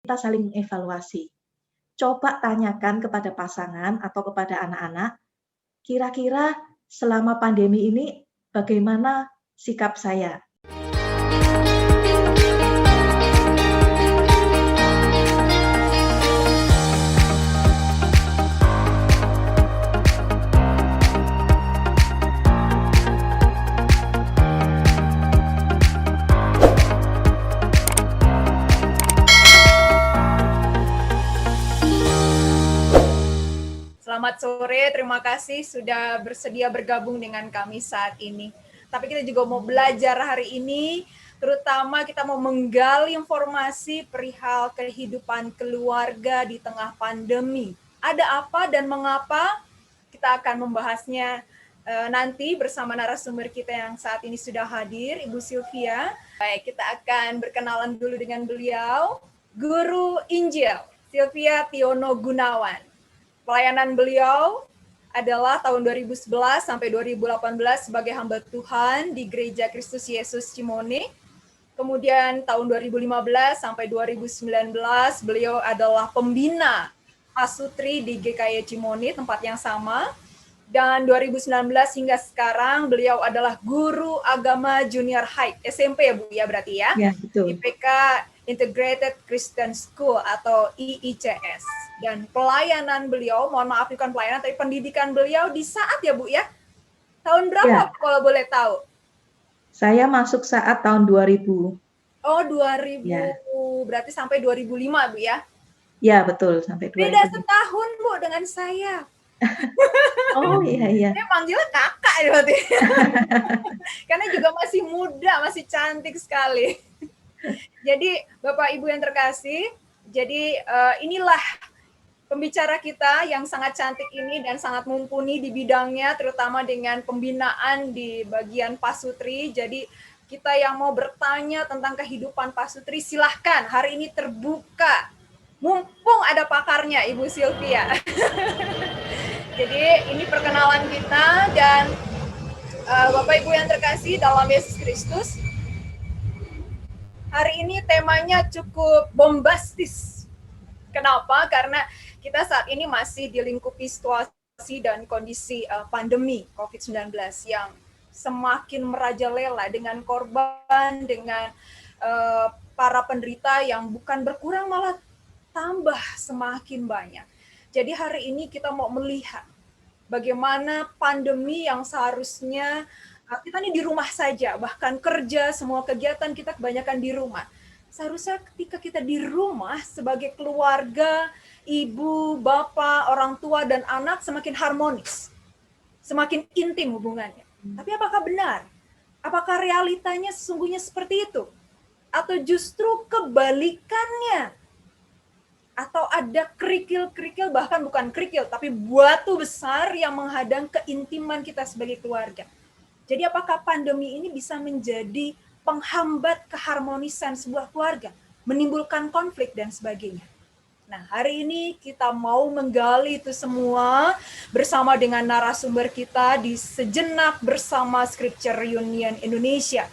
kita saling mengevaluasi. Coba tanyakan kepada pasangan atau kepada anak-anak, kira-kira selama pandemi ini bagaimana sikap saya? Selamat sore, terima kasih sudah bersedia bergabung dengan kami saat ini. Tapi kita juga mau belajar hari ini, terutama kita mau menggali informasi perihal kehidupan keluarga di tengah pandemi. Ada apa dan mengapa? Kita akan membahasnya nanti bersama narasumber kita yang saat ini sudah hadir, Ibu Sylvia. Baik, kita akan berkenalan dulu dengan beliau, Guru Injil Sylvia Tiono Gunawan. Pelayanan beliau adalah tahun 2011 sampai 2018 sebagai hamba Tuhan di Gereja Kristus Yesus Cimone. Kemudian tahun 2015 sampai 2019 beliau adalah pembina Pasutri di GKY Cimone, tempat yang sama. Dan 2019 hingga sekarang beliau adalah guru agama junior high, SMP ya Bu ya berarti ya? Ya, betul. IPK Integrated Christian School atau IICS. Dan pelayanan beliau, mohon maaf bukan pelayanan, tapi pendidikan beliau di saat ya Bu ya? Tahun berapa Ya. kalau boleh tahu? Saya masuk saat tahun 2000. Oh 2000, Ya. Berarti sampai 2005 Bu ya? Ya, betul, sampai 2000. Beda setahun Bu dengan saya. Oh iya. Dia manggilnya kakak berarti. Karena juga masih muda, masih cantik sekali. Jadi Bapak Ibu yang terkasih, jadi inilah pembicara kita yang sangat cantik ini dan sangat mumpuni di bidangnya, terutama dengan pembinaan di bagian Pasutri. Jadi kita yang mau bertanya tentang kehidupan Pasutri, silahkan hari ini terbuka. Mumpung ada pakarnya, Ibu Sylvia. Jadi ini perkenalan kita dan Bapak Ibu yang terkasih dalam Yesus Kristus. Hari ini temanya cukup bombastis. Kenapa? Karena kita saat ini masih dilingkupi situasi dan kondisi pandemi COVID-19 yang semakin merajalela dengan korban, dengan para penderita yang bukan berkurang malah tambah semakin banyak. Jadi hari ini kita mau melihat bagaimana pandemi yang seharusnya kita ini di rumah saja, bahkan kerja, semua kegiatan kita kebanyakan di rumah. Seharusnya ketika kita di rumah sebagai keluarga, ibu, bapak, orang tua, dan anak semakin harmonis, semakin intim hubungannya. Tapi apakah benar? Apakah realitanya sesungguhnya seperti itu? Atau justru kebalikannya? Atau ada kerikil-kerikil, bahkan bukan kerikil, tapi batu besar yang menghadang keintiman kita sebagai keluarga. Jadi apakah pandemi ini bisa menjadi penghambat keharmonisan sebuah keluarga, menimbulkan konflik dan sebagainya. Nah, hari ini kita mau menggali itu semua bersama dengan narasumber kita di Sejenak Bersama Scripture Union Indonesia.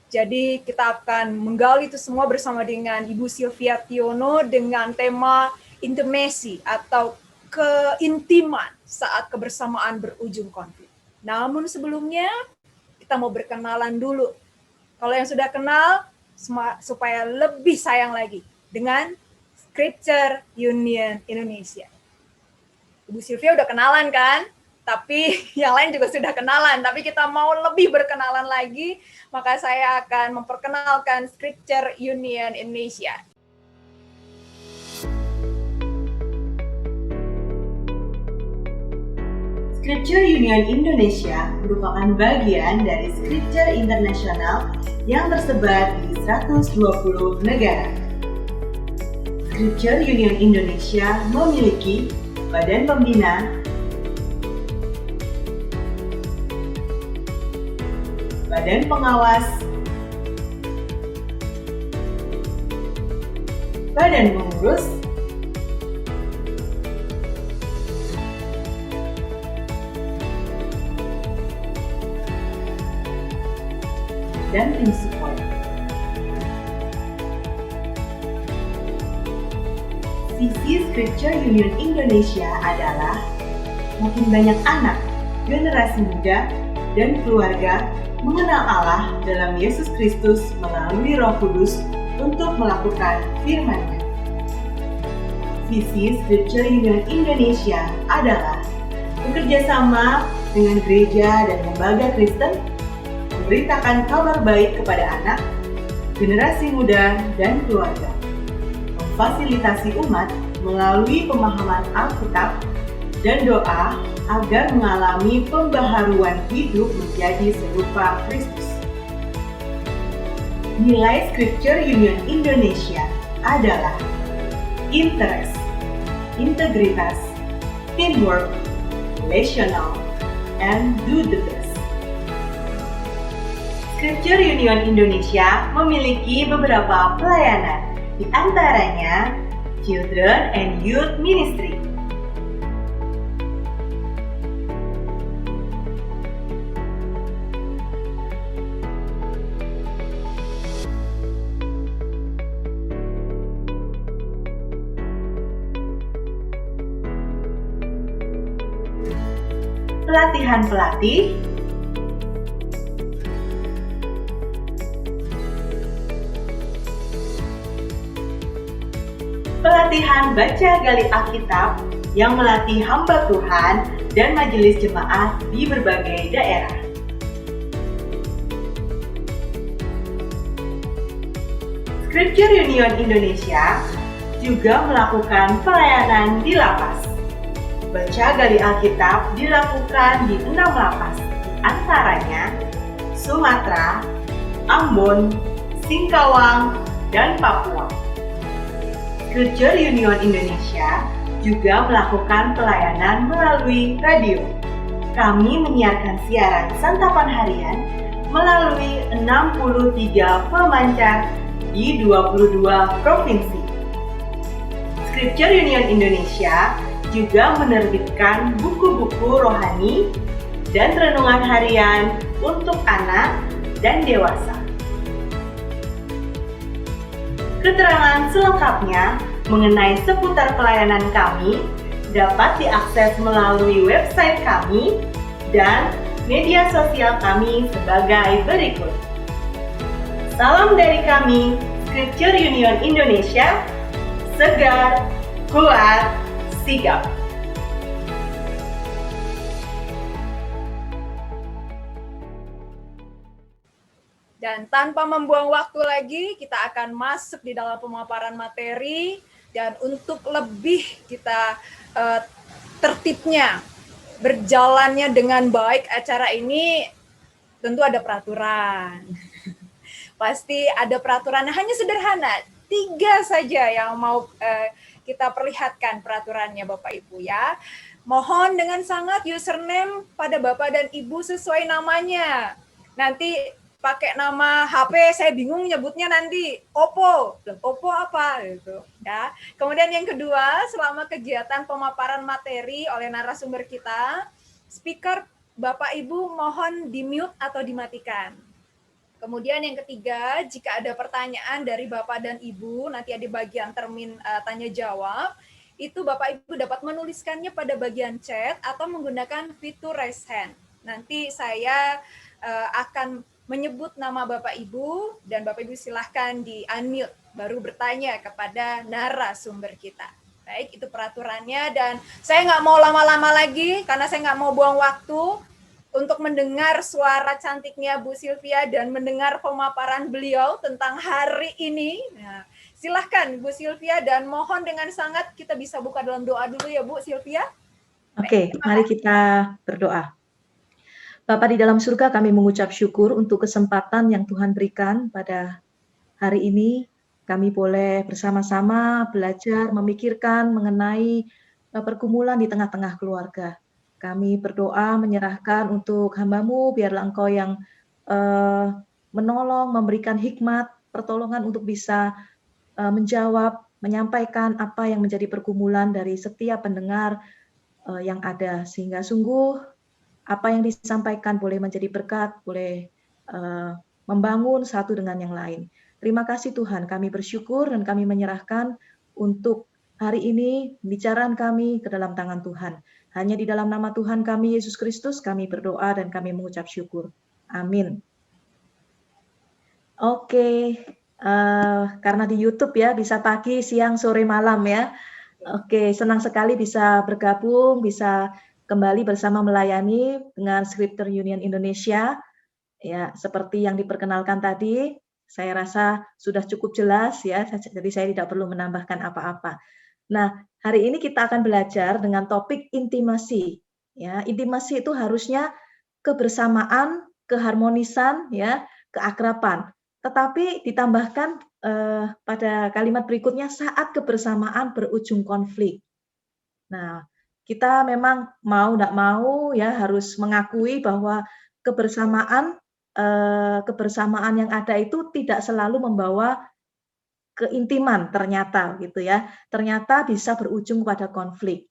Jadi kita akan menggali itu semua bersama dengan Ibu Sylvia Tiono dengan tema intimacy atau keintiman saat kebersamaan berujung konflik. Namun sebelumnya kita mau berkenalan dulu. Kalau yang sudah kenal, supaya lebih sayang lagi dengan Scripture Union Indonesia. Ibu Sylvia udah kenalan kan? Tapi yang lain juga sudah kenalan. Tapi kita mau lebih berkenalan lagi, maka saya akan memperkenalkan Scripture Union Indonesia. Scripture Union Indonesia merupakan bagian dari Scripture Internasional yang tersebar di 120 negara. Scripture Union Indonesia memiliki badan pembina, badan pengawas, badan pengurus, dan tim support. Visi Scripture Union Indonesia adalah makin banyak anak, generasi muda, dan keluarga mengenal Allah dalam Yesus Kristus melalui Roh Kudus untuk melakukan firman-Nya. Visi Scripture Union Indonesia adalah bekerja sama dengan gereja dan lembaga Kristen, memberitakan kabar baik kepada anak, generasi muda, dan keluarga, memfasilitasi umat melalui pemahaman Alkitab dan doa agar mengalami pembaharuan hidup menjadi serupa Kristus. Nilai Scripture Union Indonesia adalah interest, integritas, teamwork, relational, and do the best. Scripture Union Indonesia memiliki beberapa pelayanan, di antaranya Children and Youth Ministry. Pelatihan pelatih, pelatihan baca gali Alkitab yang melatih hamba Tuhan dan majelis jemaat di berbagai daerah. Scripture Union Indonesia juga melakukan pelayanan di lapas. Baca gali Alkitab dilakukan di 6 lapas, di antaranya Sumatera, Ambon, Singkawang, dan Papua. Scripture Union Indonesia juga melakukan pelayanan melalui radio. Kami menyiarkan siaran santapan harian melalui 63 pemancar di 22 provinsi. Scripture Union Indonesia juga menerbitkan buku-buku rohani dan renungan harian untuk anak dan dewasa. Keterangan selengkapnya mengenai seputar pelayanan kami dapat diakses melalui website kami dan media sosial kami sebagai berikut. Salam dari kami, Scripture Union Indonesia, segar, kuat, sigap. Dan tanpa membuang waktu lagi, kita akan masuk di dalam pemaparan materi. Dan untuk lebih kita tertibnya, berjalannya dengan baik acara ini, tentu ada peraturan. Pasti ada peraturan, hanya sederhana. 3 saja yang mau kita perlihatkan peraturannya Bapak Ibu ya. Mohon dengan sangat username pada Bapak dan Ibu sesuai namanya. Nanti pakai nama HP saya bingung nyebutnya nanti Oppo. Oppo apa gitu ya. Kemudian yang kedua, selama kegiatan pemaparan materi oleh narasumber kita, speaker Bapak Ibu mohon di-mute atau dimatikan. Kemudian yang ketiga, jika ada pertanyaan dari Bapak dan Ibu, nanti ada bagian termin tanya jawab, itu Bapak Ibu dapat menuliskannya pada bagian chat atau menggunakan fitur raise hand. Nanti saya akan menyebut nama Bapak Ibu dan Bapak Ibu silahkan di-unmute, baru bertanya kepada narasumber kita. Baik, itu peraturannya dan saya nggak mau lama-lama lagi karena saya nggak mau buang waktu untuk mendengar suara cantiknya Bu Sylvia dan mendengar pemaparan beliau tentang hari ini. Nah, silahkan Bu Sylvia dan mohon dengan sangat kita bisa buka dalam doa dulu ya Bu Sylvia. Oke, mari kita berdoa. Bapa di dalam surga, kami mengucap syukur untuk kesempatan yang Tuhan berikan pada hari ini. Kami boleh bersama-sama belajar, memikirkan mengenai pergumulan di tengah-tengah keluarga. Kami berdoa menyerahkan untuk hamba-Mu, biarlah Engkau yang menolong, memberikan hikmat, pertolongan untuk bisa menjawab, menyampaikan apa yang menjadi pergumulan dari setiap pendengar yang ada. Sehingga sungguh apa yang disampaikan boleh menjadi berkat, boleh membangun satu dengan yang lain. Terima kasih Tuhan, kami bersyukur dan kami menyerahkan untuk Hari ini pembicaraan kami ke dalam tangan Tuhan. Hanya di dalam nama Tuhan kami, Yesus Kristus, kami berdoa dan kami mengucap syukur. Amin. Oke, karena di YouTube ya, bisa pagi, siang, sore, malam ya. Oke, senang sekali bisa bergabung, bisa kembali bersama melayani dengan Scripture Union Indonesia. Ya, seperti yang diperkenalkan tadi, saya rasa sudah cukup jelas ya, jadi saya tidak perlu menambahkan apa-apa. Nah, hari ini kita akan belajar dengan topik intimasi. Ya, intimasi itu harusnya kebersamaan, keharmonisan, ya, keakraban. Tetapi ditambahkan pada kalimat berikutnya saat kebersamaan berujung konflik. Nah, kita memang mau tidak mau ya harus mengakui bahwa kebersamaan kebersamaan yang ada itu tidak selalu membawa keintiman ternyata gitu ya. Ternyata bisa berujung pada konflik.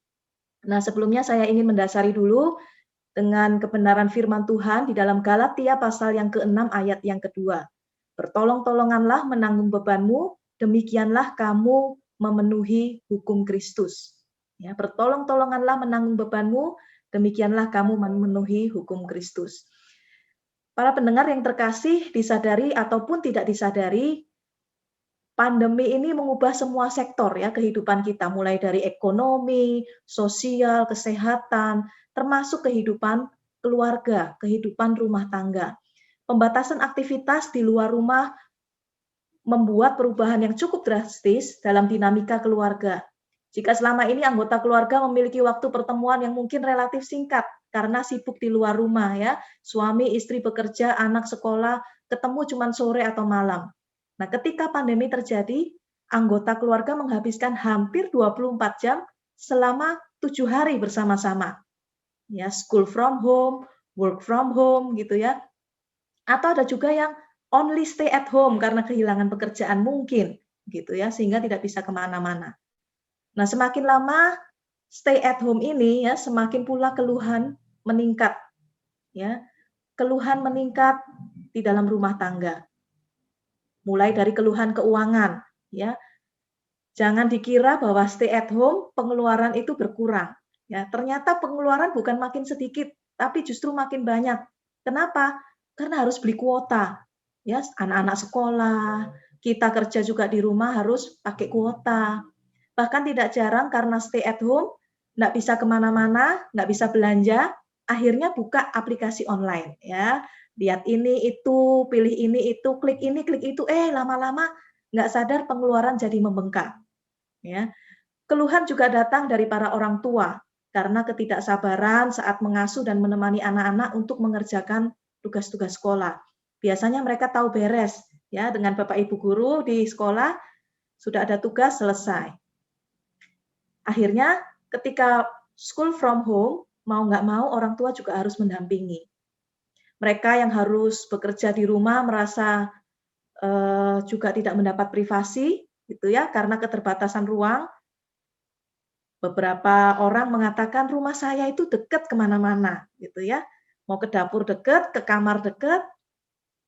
Nah, sebelumnya saya ingin mendasari dulu dengan kebenaran firman Tuhan di dalam Galatia pasal yang ke-6 ayat yang kedua. Bertolong-tolonganlah menanggung bebanmu, demikianlah kamu memenuhi hukum Kristus. Ya, bertolong-tolonganlah menanggung bebanmu, demikianlah kamu memenuhi hukum Kristus. Para pendengar yang terkasih, disadari ataupun tidak disadari, pandemi ini mengubah semua sektor ya kehidupan kita, mulai dari ekonomi, sosial, kesehatan, termasuk kehidupan keluarga, kehidupan rumah tangga. Pembatasan aktivitas di luar rumah membuat perubahan yang cukup drastis dalam dinamika keluarga. Jika selama ini anggota keluarga memiliki waktu pertemuan yang mungkin relatif singkat karena sibuk di luar rumah ya, suami, istri bekerja, anak sekolah, ketemu cuma sore atau malam. Nah, ketika pandemi terjadi, anggota keluarga menghabiskan hampir 24 jam selama 7 hari bersama-sama. Ya, school from home, work from home gitu ya. Atau ada juga yang only stay at home karena kehilangan pekerjaan mungkin gitu ya, sehingga tidak bisa kemana-mana. Nah, semakin lama stay at home ini ya, semakin pula keluhan meningkat ya. Keluhan meningkat di dalam rumah tangga. Mulai dari keluhan keuangan ya. Jangan dikira bahwa stay at home pengeluaran itu berkurang ya. Ternyata pengeluaran bukan makin sedikit, tapi justru makin banyak. Kenapa? Karena harus beli kuota. Ya, anak-anak sekolah, kita kerja juga di rumah harus pakai kuota. Bahkan tidak jarang karena stay at home, nggak bisa kemana-mana, nggak bisa belanja, akhirnya buka aplikasi online. Ya, lihat ini, itu, pilih ini, itu, klik ini, klik itu, lama-lama nggak sadar pengeluaran jadi membengkak. Ya, keluhan juga datang dari para orang tua karena ketidaksabaran saat mengasuh dan menemani anak-anak untuk mengerjakan tugas-tugas sekolah. Biasanya mereka tahu beres ya dengan Bapak Ibu guru di sekolah sudah ada tugas selesai. Akhirnya ketika school from home mau nggak mau orang tua juga harus mendampingi. Mereka yang harus bekerja di rumah merasa juga tidak mendapat privasi gitu ya karena keterbatasan ruang. Beberapa orang mengatakan rumah saya itu dekat kemana-mana gitu ya. Mau ke dapur dekat, ke kamar dekat.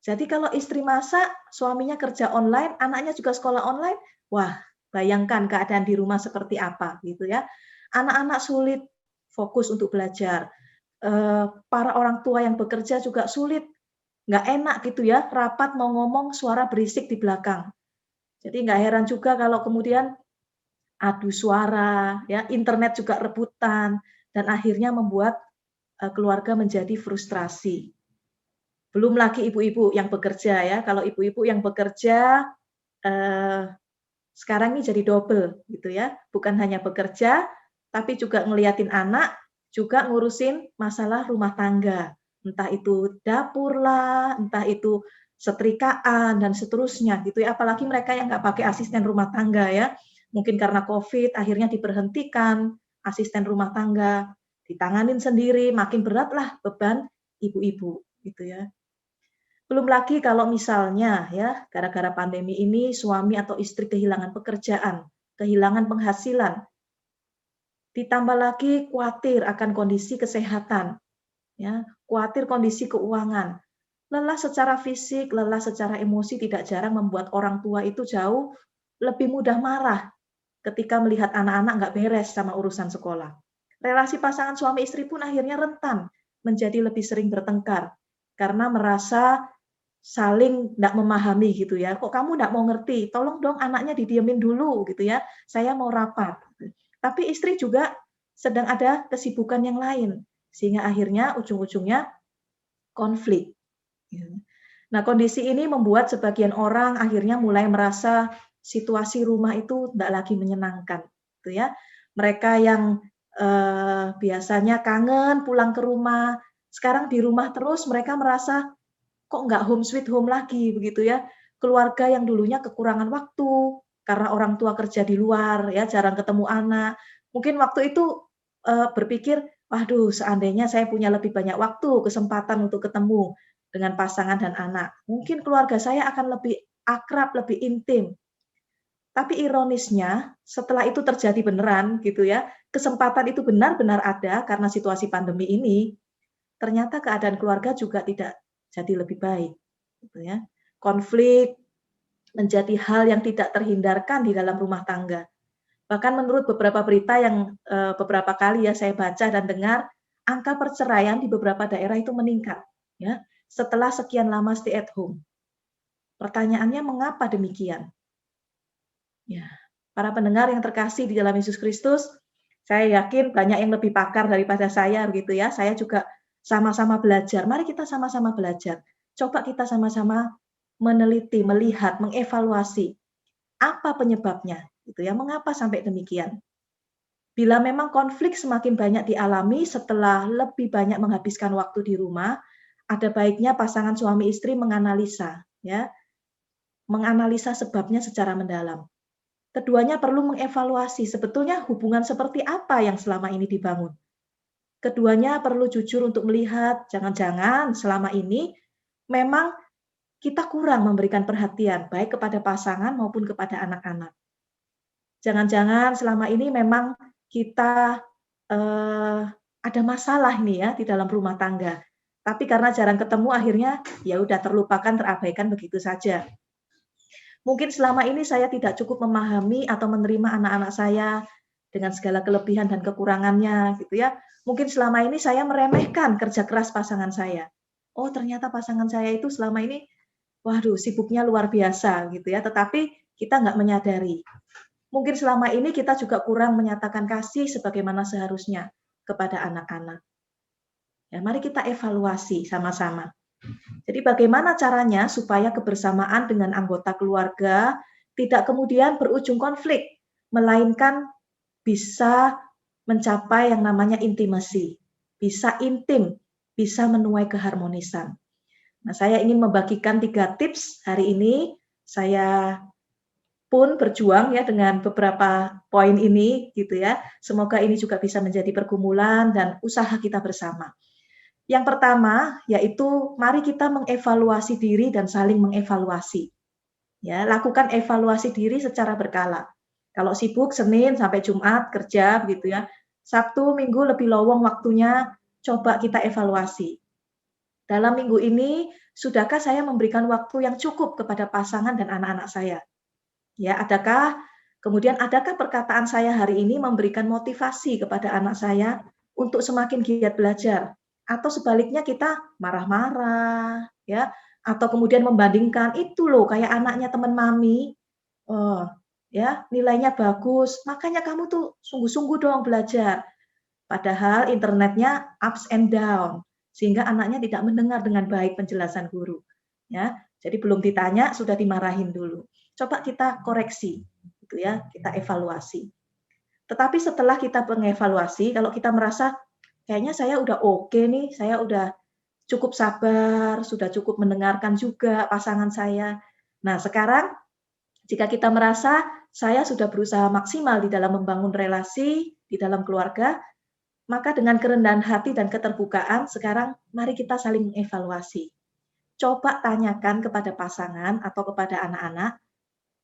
Jadi kalau istri masak, suaminya kerja online, anaknya juga sekolah online, wah bayangkan keadaan di rumah seperti apa gitu ya. Anak-anak sulit fokus untuk belajar. Para orang tua yang bekerja juga sulit, nggak enak gitu ya, rapat mau ngomong suara berisik di belakang. Jadi nggak heran juga kalau kemudian adu suara, ya internet juga rebutan, dan akhirnya membuat keluarga menjadi frustrasi. Belum lagi ibu-ibu yang bekerja ya. Kalau ibu-ibu yang bekerja sekarang ini jadi double gitu ya. Bukan hanya bekerja, tapi juga ngeliatin anak, juga ngurusin masalah rumah tangga. Entah itu dapur lah, entah itu setrikaan dan seterusnya gitu ya. Apalagi mereka yang nggak pakai asisten rumah tangga ya. Mungkin karena COVID akhirnya diberhentikan asisten rumah tangga, ditanganin sendiri, makin berat lah beban ibu-ibu gitu ya. Belum lagi kalau misalnya ya gara-gara pandemi ini suami atau istri kehilangan pekerjaan, kehilangan penghasilan, ditambah lagi khawatir akan kondisi kesehatan, ya, khawatir kondisi keuangan, lelah secara fisik, lelah secara emosi tidak jarang membuat orang tua itu jauh lebih mudah marah ketika melihat anak-anak nggak beres sama urusan sekolah. Relasi pasangan suami istri pun akhirnya rentan menjadi lebih sering bertengkar karena merasa saling nggak memahami gitu ya. Kok kamu nggak mau ngerti? Tolong dong anaknya didiemin dulu gitu ya. Saya mau rapat. Tapi istri juga sedang ada kesibukan yang lain. Sehingga akhirnya ujung-ujungnya konflik. Nah, kondisi ini membuat sebagian orang akhirnya mulai merasa situasi rumah itu tidak lagi menyenangkan, gitu ya. Mereka yang biasanya kangen pulang ke rumah, sekarang di rumah terus mereka merasa kok nggak home sweet home lagi, begitu ya. Keluarga yang dulunya kekurangan waktu karena orang tua kerja di luar, ya jarang ketemu anak. Mungkin waktu itu berpikir, waduh, seandainya saya punya lebih banyak waktu, kesempatan untuk ketemu dengan pasangan dan anak, mungkin keluarga saya akan lebih akrab, lebih intim. Tapi ironisnya, setelah itu terjadi beneran gitu ya, kesempatan itu benar-benar ada karena situasi pandemi ini, ternyata keadaan keluarga juga tidak jadi lebih baik, gitu ya. Konflik menjadi hal yang tidak terhindarkan di dalam rumah tangga. Bahkan menurut beberapa berita yang beberapa kali ya saya baca dan dengar, angka perceraian di beberapa daerah itu meningkat, ya, setelah sekian lama stay at home. Pertanyaannya mengapa demikian? Ya, para pendengar yang terkasih di dalam Yesus Kristus, saya yakin banyak yang lebih pakar daripada saya begitu ya. Saya juga sama-sama belajar. Mari kita sama-sama belajar. Coba kita sama-sama meneliti, melihat, mengevaluasi apa penyebabnya gitu ya. Mengapa sampai demikian? Bila memang konflik semakin banyak dialami setelah lebih banyak menghabiskan waktu di rumah, ada baiknya pasangan suami istri menganalisa ya, menganalisa sebabnya secara mendalam. Keduanya perlu mengevaluasi sebetulnya hubungan seperti apa yang selama ini dibangun. Keduanya perlu jujur untuk melihat jangan-jangan selama ini memang kita kurang memberikan perhatian baik kepada pasangan maupun kepada anak-anak. Jangan-jangan selama ini memang kita ada masalah nih ya di dalam rumah tangga. Tapi karena jarang ketemu akhirnya ya udah terlupakan, terabaikan begitu saja. Mungkin selama ini saya tidak cukup memahami atau menerima anak-anak saya dengan segala kelebihan dan kekurangannya gitu ya. Mungkin selama ini saya meremehkan kerja keras pasangan saya. Oh, ternyata pasangan saya itu selama ini waduh sibuknya luar biasa gitu ya, tetapi kita nggak menyadari. Mungkin selama ini kita juga kurang menyatakan kasih sebagaimana seharusnya kepada anak-anak. Ya, mari kita evaluasi sama-sama. Jadi bagaimana caranya supaya kebersamaan dengan anggota keluarga tidak kemudian berujung konflik, melainkan bisa mencapai yang namanya intimasi, bisa intim, bisa menuai keharmonisan. Nah, saya ingin membagikan 3 tips hari ini. Saya pun berjuang ya dengan beberapa poin ini gitu ya. Semoga ini juga bisa menjadi pergumulan dan usaha kita bersama. Yang pertama yaitu mari kita mengevaluasi diri dan saling mengevaluasi. Ya, lakukan evaluasi diri secara berkala. Kalau sibuk Senin sampai Jumat kerja begitu ya. Sabtu, Minggu lebih lowong waktunya, coba kita evaluasi. Dalam minggu ini sudahkah saya memberikan waktu yang cukup kepada pasangan dan anak-anak saya? Ya, kemudian adakah perkataan saya hari ini memberikan motivasi kepada anak saya untuk semakin giat belajar? Atau sebaliknya kita marah-marah, ya, atau kemudian membandingkan, itu loh kayak anaknya teman mami, oh, ya, nilainya bagus, makanya kamu tuh sungguh-sungguh dong belajar. Padahal internetnya ups and down, sehingga anaknya tidak mendengar dengan baik penjelasan guru. Ya, jadi belum ditanya sudah dimarahin dulu. Coba kita koreksi, gitu ya, kita evaluasi. Tetapi setelah kita mengevaluasi, kalau kita merasa kayaknya saya udah oke nih, saya udah cukup sabar, sudah cukup mendengarkan juga pasangan saya. Nah, sekarang jika kita merasa saya sudah berusaha maksimal di dalam membangun relasi di dalam keluarga, maka dengan kerendahan hati dan keterbukaan, sekarang mari kita saling mengevaluasi. Coba tanyakan kepada pasangan atau kepada anak-anak,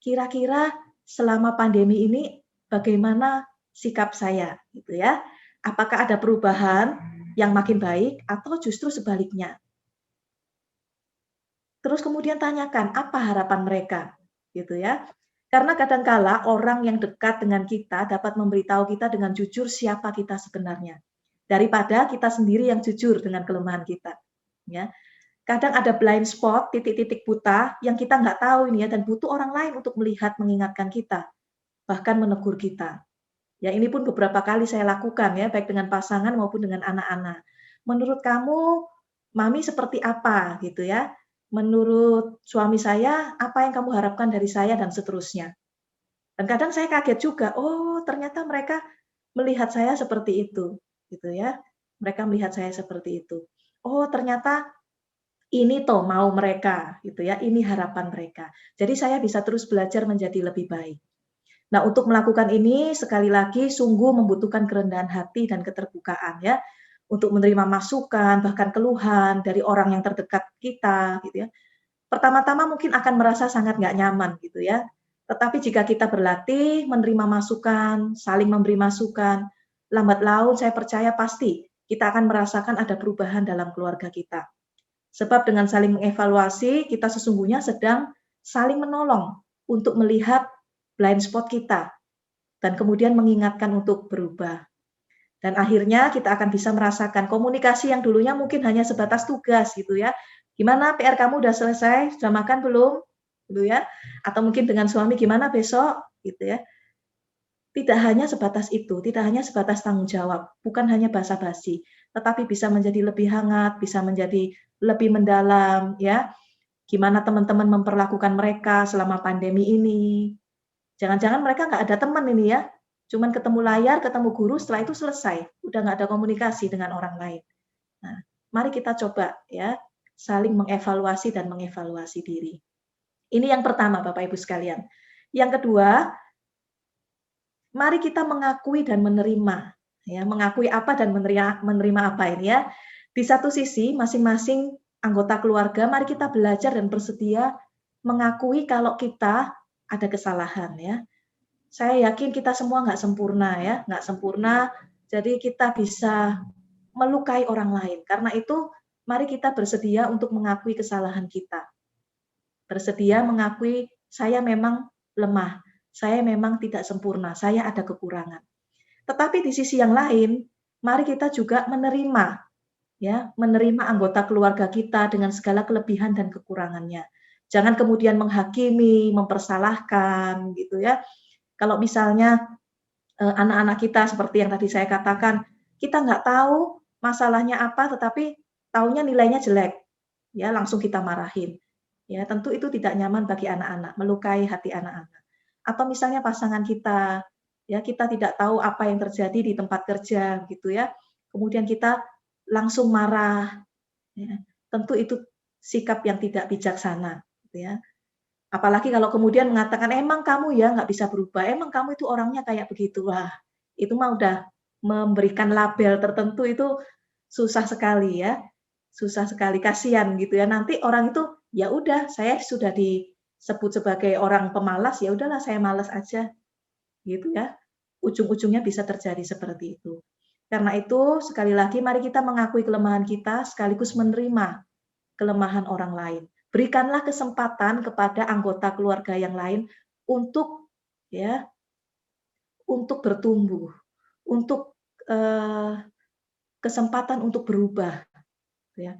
kira-kira selama pandemi ini bagaimana sikap saya, gitu ya? Apakah ada perubahan yang makin baik atau justru sebaliknya? Terus kemudian tanyakan apa harapan mereka, gitu ya? Karena kadangkala orang yang dekat dengan kita dapat memberitahu kita dengan jujur siapa kita sebenarnya. Daripada kita sendiri yang jujur dengan kelemahan kita. Ya. Kadang ada blind spot, titik-titik buta yang kita nggak tahu ini ya, dan butuh orang lain untuk melihat, mengingatkan kita, bahkan menegur kita. Ya ini pun beberapa kali saya lakukan ya, baik dengan pasangan maupun dengan anak-anak. Menurut kamu, mami seperti apa gitu ya? Menurut suami saya, apa yang kamu harapkan dari saya dan seterusnya. Dan kadang saya kaget juga, oh ternyata mereka melihat saya seperti itu, gitu ya. Mereka melihat saya seperti itu. Oh ternyata ini toh mau mereka, gitu ya. Ini harapan mereka. Jadi saya bisa terus belajar menjadi lebih baik. Nah, untuk melakukan ini sekali lagi sungguh membutuhkan kerendahan hati dan keterbukaan ya. Untuk menerima masukan, bahkan keluhan dari orang yang terdekat kita, gitu ya. Pertama-tama mungkin akan merasa sangat nggak nyaman, gitu ya. Tetapi jika kita berlatih menerima masukan, saling memberi masukan, lambat laun saya percaya pasti kita akan merasakan ada perubahan dalam keluarga kita. Sebab dengan saling mengevaluasi, kita sesungguhnya sedang saling menolong untuk melihat blind spot kita dan kemudian mengingatkan untuk berubah. Dan akhirnya kita akan bisa merasakan komunikasi yang dulunya mungkin hanya sebatas tugas gitu ya. Gimana PR kamu udah selesai? Sudah makan belum? Gitu ya. Atau mungkin dengan suami gimana besok? Gitu ya. Tidak hanya sebatas itu, tidak hanya sebatas tanggung jawab, bukan hanya basa-basi, tetapi bisa menjadi lebih hangat, bisa menjadi lebih mendalam, ya. Gimana teman-teman memperlakukan mereka selama pandemi ini. Jangan-jangan mereka nggak ada teman ini ya, cuman ketemu layar, ketemu guru, setelah itu selesai, udah nggak ada komunikasi dengan orang lain. Nah, mari kita coba ya, saling mengevaluasi dan mengevaluasi diri. Ini yang pertama, Bapak Ibu sekalian. Yang kedua, mari kita mengakui dan menerima, ya, mengakui apa dan menerima apa ini ya. Di satu sisi, masing-masing anggota keluarga, mari kita belajar dan bersedia mengakui kalau kita ada kesalahan ya. Saya yakin kita semua nggak sempurna ya, nggak sempurna. Jadi kita bisa melukai orang lain. Karena itu, mari kita bersedia untuk mengakui kesalahan kita. Bersedia mengakui saya memang lemah. Saya memang tidak sempurna, saya ada kekurangan. Tetapi di sisi yang lain, mari kita juga menerima, ya, menerima anggota keluarga kita dengan segala kelebihan dan kekurangannya. Jangan kemudian menghakimi, mempersalahkan, gitu ya. Kalau misalnya anak-anak kita seperti yang tadi saya katakan, kita nggak tahu masalahnya apa, tetapi taunya nilainya jelek, ya langsung kita marahin. Ya, tentu itu tidak nyaman bagi anak-anak, melukai hati anak-anak. Atau misalnya pasangan kita, ya kita tidak tahu apa yang terjadi di tempat kerja gitu ya. Kemudian kita langsung marah. Ya. Tentu itu sikap yang tidak bijaksana gitu ya. Apalagi kalau kemudian mengatakan emang kamu ya nggak bisa berubah, emang kamu itu orangnya kayak begitu. Wah, itu mah udah memberikan label tertentu itu susah sekali ya. Susah sekali, kasihan gitu ya. Nanti orang itu ya udah saya sudah disebut sebagai orang pemalas, ya udahlah saya malas aja, gitu ya. Ujung-ujungnya bisa terjadi seperti itu. Karena itu, sekali lagi mari kita mengakui kelemahan kita sekaligus menerima kelemahan orang lain. Berikanlah kesempatan kepada anggota keluarga yang lain untuk ya, untuk bertumbuh, untuk kesempatan untuk berubah, ya.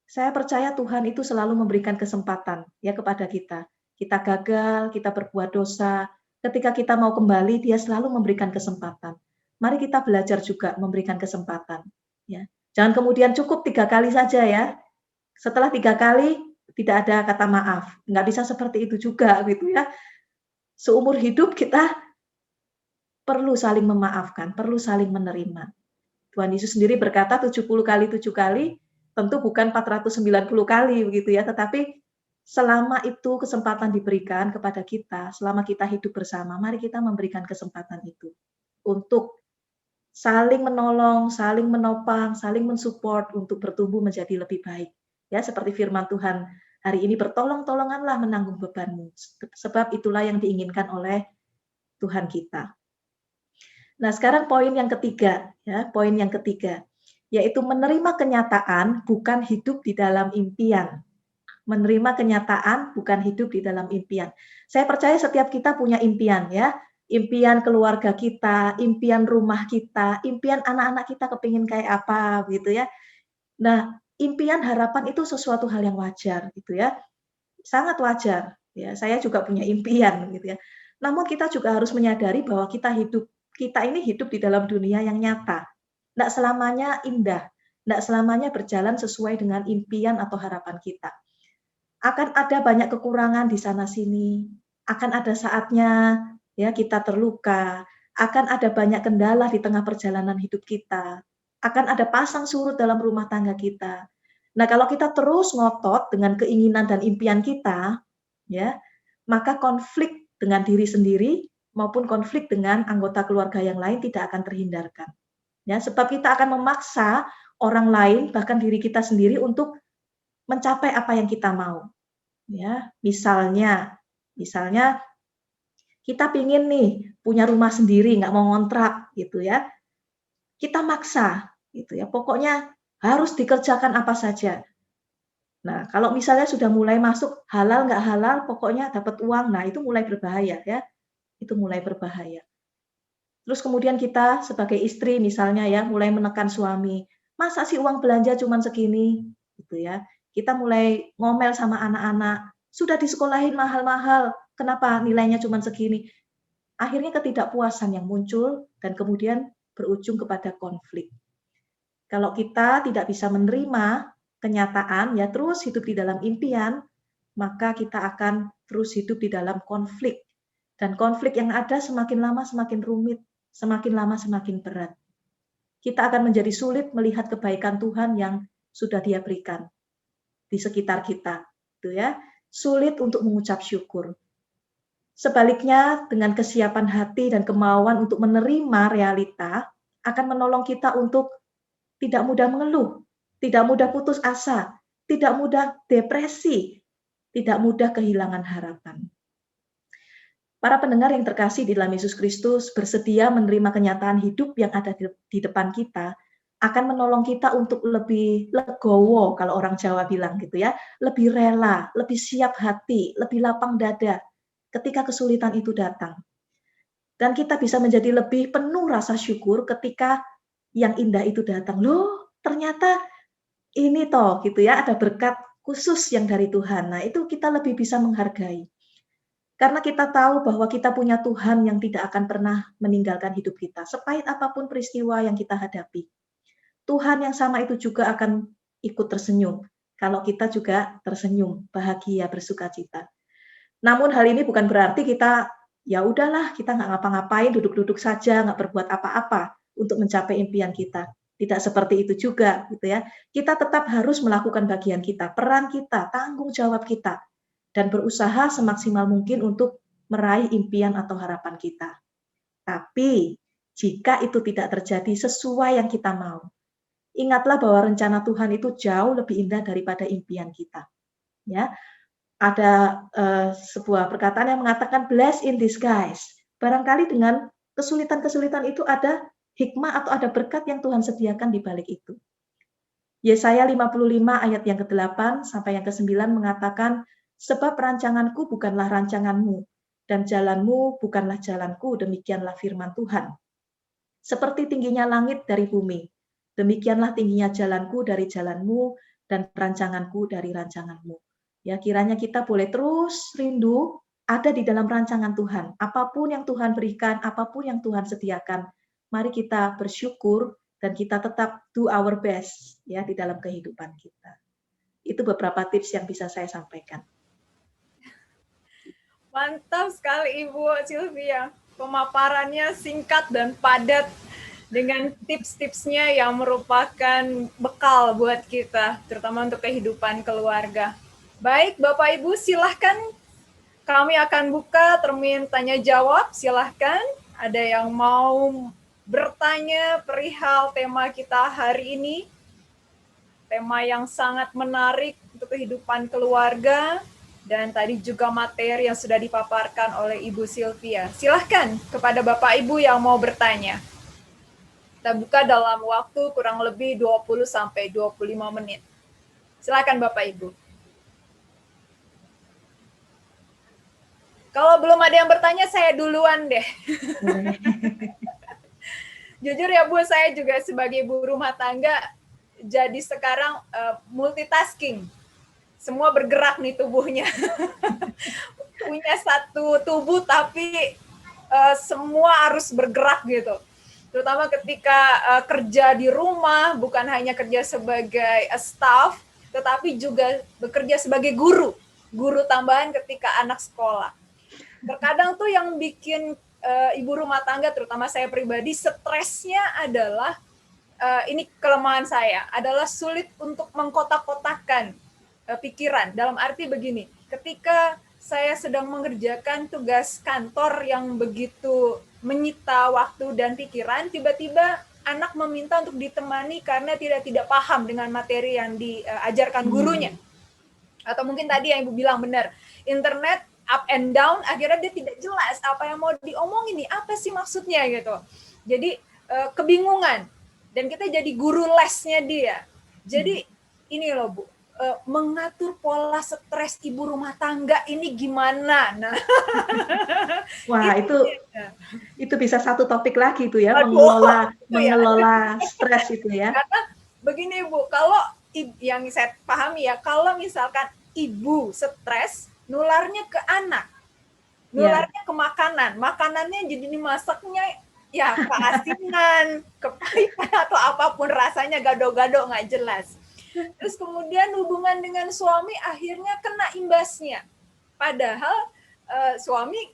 Saya percaya Tuhan itu selalu memberikan kesempatan ya kepada kita. Kita gagal, kita berbuat dosa. Ketika kita mau kembali, Dia selalu memberikan kesempatan. Mari kita belajar juga memberikan kesempatan. Ya, jangan kemudian cukup 3 kali saja ya. Setelah 3 kali tidak ada kata maaf. Nggak bisa seperti itu juga gitu ya. Seumur hidup kita perlu saling memaafkan, perlu saling menerima. Tuhan Yesus sendiri berkata 70 kali 7 kali. Tentu bukan 490 kali begitu ya, tetapi selama itu kesempatan diberikan kepada kita, selama kita hidup bersama, mari kita memberikan kesempatan itu untuk saling menolong, saling menopang, saling mensupport untuk bertumbuh menjadi lebih baik. Ya, seperti firman Tuhan hari ini, bertolong-tolonganlah menanggung bebanmu, sebab itulah yang diinginkan oleh Tuhan kita. Nah, sekarang poin yang ketiga, ya, poin yang ketiga, yaitu menerima kenyataan bukan hidup di dalam impian. Menerima kenyataan, bukan hidup di dalam impian. Saya percaya setiap kita punya impian ya. Impian keluarga kita, impian rumah kita, impian anak-anak kita kepingin kayak apa gitu ya. Nah, impian harapan itu sesuatu hal yang wajar gitu ya. Sangat wajar ya. Saya juga punya impian gitu ya. Namun kita juga harus menyadari bahwa kita ini hidup di dalam dunia yang nyata. Tidak selamanya indah, tidak selamanya berjalan sesuai dengan impian atau harapan kita. Akan ada banyak kekurangan di sana sini, akan ada saatnya ya kita terluka, akan ada banyak kendala di tengah perjalanan hidup kita, akan ada pasang surut dalam rumah tangga kita. Nah, kalau kita terus ngotot dengan keinginan dan impian kita, ya, maka konflik dengan diri sendiri maupun konflik dengan anggota keluarga yang lain tidak akan terhindarkan. Ya, sebab kita akan memaksa orang lain bahkan diri kita sendiri untuk mencapai apa yang kita mau. Ya, misalnya kita pingin nih punya rumah sendiri, nggak mau ngontrak gitu ya. Kita maksa gitu ya. Pokoknya harus dikerjakan apa saja. Nah, kalau misalnya sudah mulai masuk halal nggak halal, pokoknya dapat uang. Nah, itu mulai berbahaya ya. Itu mulai berbahaya. Terus kemudian kita sebagai istri misalnya ya mulai menekan suami. Masa sih uang belanja cuma segini gitu ya. Kita mulai ngomel sama anak-anak. Sudah disekolahin mahal-mahal, kenapa nilainya cuma segini? Akhirnya ketidakpuasan yang muncul dan kemudian berujung kepada konflik. Kalau kita tidak bisa menerima kenyataan, ya terus hidup di dalam impian, maka kita akan terus hidup di dalam konflik. Dan konflik yang ada semakin lama semakin rumit, semakin lama semakin berat. Kita akan menjadi sulit melihat kebaikan Tuhan yang sudah Dia berikan di sekitar kita, gitu ya. Sulit untuk mengucap syukur. Sebaliknya, dengan kesiapan hati dan kemauan untuk menerima realita, akan menolong kita untuk tidak mudah mengeluh, tidak mudah putus asa, tidak mudah depresi, tidak mudah kehilangan harapan. Para pendengar yang terkasih di dalam Yesus Kristus bersedia menerima kenyataan hidup yang ada di depan kita, akan menolong kita untuk lebih legowo, kalau orang Jawa bilang gitu ya, lebih rela, lebih siap hati, lebih lapang dada ketika kesulitan itu datang. Dan kita bisa menjadi lebih penuh rasa syukur ketika yang indah itu datang. Loh, ternyata ini toh gitu ya, ada berkat khusus yang dari Tuhan. Nah, itu kita lebih bisa menghargai. Karena kita tahu bahwa kita punya Tuhan yang tidak akan pernah meninggalkan hidup kita, sepahit apapun peristiwa yang kita hadapi. Tuhan yang sama itu juga akan ikut tersenyum kalau kita juga tersenyum, bahagia, bersukacita. Namun hal ini bukan berarti kita ya udahlah, kita nggak ngapa-ngapain, duduk-duduk saja, nggak berbuat apa-apa untuk mencapai impian kita. Tidak seperti itu juga, gitu ya. Kita tetap harus melakukan bagian kita, peran kita, tanggung jawab kita, dan berusaha semaksimal mungkin untuk meraih impian atau harapan kita. Tapi jika itu tidak terjadi sesuai yang kita mau, ingatlah bahwa rencana Tuhan itu jauh lebih indah daripada impian kita. Ya, ada sebuah perkataan yang mengatakan blessed in disguise. Barangkali dengan kesulitan-kesulitan itu ada hikmah atau ada berkat yang Tuhan sediakan di balik itu. Yesaya 55 ayat yang ke-8 sampai yang ke-9 mengatakan, sebab rancanganku bukanlah rancanganmu, dan jalanmu bukanlah jalanku, demikianlah firman Tuhan. Seperti tingginya langit dari bumi, demikianlah tingginya jalanku dari jalanmu, dan rancanganku dari rancanganmu. Ya, kiranya kita boleh terus rindu ada di dalam rancangan Tuhan. Apapun yang Tuhan berikan, apapun yang Tuhan sediakan, mari kita bersyukur dan kita tetap do our best ya di dalam kehidupan kita. Itu beberapa tips yang bisa saya sampaikan. Mantap sekali Ibu Sylvia. Pemaparannya singkat dan padat dengan tips-tipsnya yang merupakan bekal buat kita, terutama untuk kehidupan keluarga. Baik, Bapak Ibu, silahkan kami akan buka termin tanya jawab. Silahkan, ada yang mau bertanya perihal tema kita hari ini. Tema yang sangat menarik untuk kehidupan keluarga. Dan tadi juga materi yang sudah dipaparkan oleh Ibu Sylvia. Silahkan kepada Bapak Ibu yang mau bertanya. Kita buka dalam waktu kurang lebih 20-25 menit. Silahkan Bapak Ibu. Kalau belum ada yang bertanya, saya duluan deh. Boleh. Jujur ya Bu, saya juga sebagai ibu rumah tangga, jadi sekarang multitasking. Semua bergerak nih tubuhnya. Punya satu tubuh tapi semua harus bergerak gitu. Terutama ketika kerja di rumah, bukan hanya kerja sebagai staff, tetapi juga bekerja sebagai guru tambahan ketika anak sekolah. Terkadang tuh yang bikin ibu rumah tangga, terutama saya pribadi, stresnya adalah, ini kelemahan saya, adalah sulit untuk mengkotak-kotakan pikiran. Dalam arti begini, ketika saya sedang mengerjakan tugas kantor yang begitu menyita waktu dan pikiran, tiba-tiba anak meminta untuk ditemani karena tidak paham dengan materi yang diajarkan gurunya. Atau mungkin tadi yang Ibu bilang benar, internet up and down, akhirnya dia tidak jelas apa yang mau diomongin nih, apa sih maksudnya gitu. Jadi kebingungan, dan kita jadi guru lesnya dia. Jadi ini loh Bu, mengatur pola stres ibu rumah tangga ini gimana? Nah, Wah, itu bisa satu topik lagi itu ya, Aduh, mengelola stres itu ya. Karena begini Bu, kalau yang saya pahami ya, kalau misalkan ibu stres, nularnya ke anak, nularnya ke makanannya jadi dimasaknya ya keasinan, kepahitan atau apapun rasanya, gado-gado nggak jelas. Terus kemudian hubungan dengan suami akhirnya kena imbasnya. Padahal suami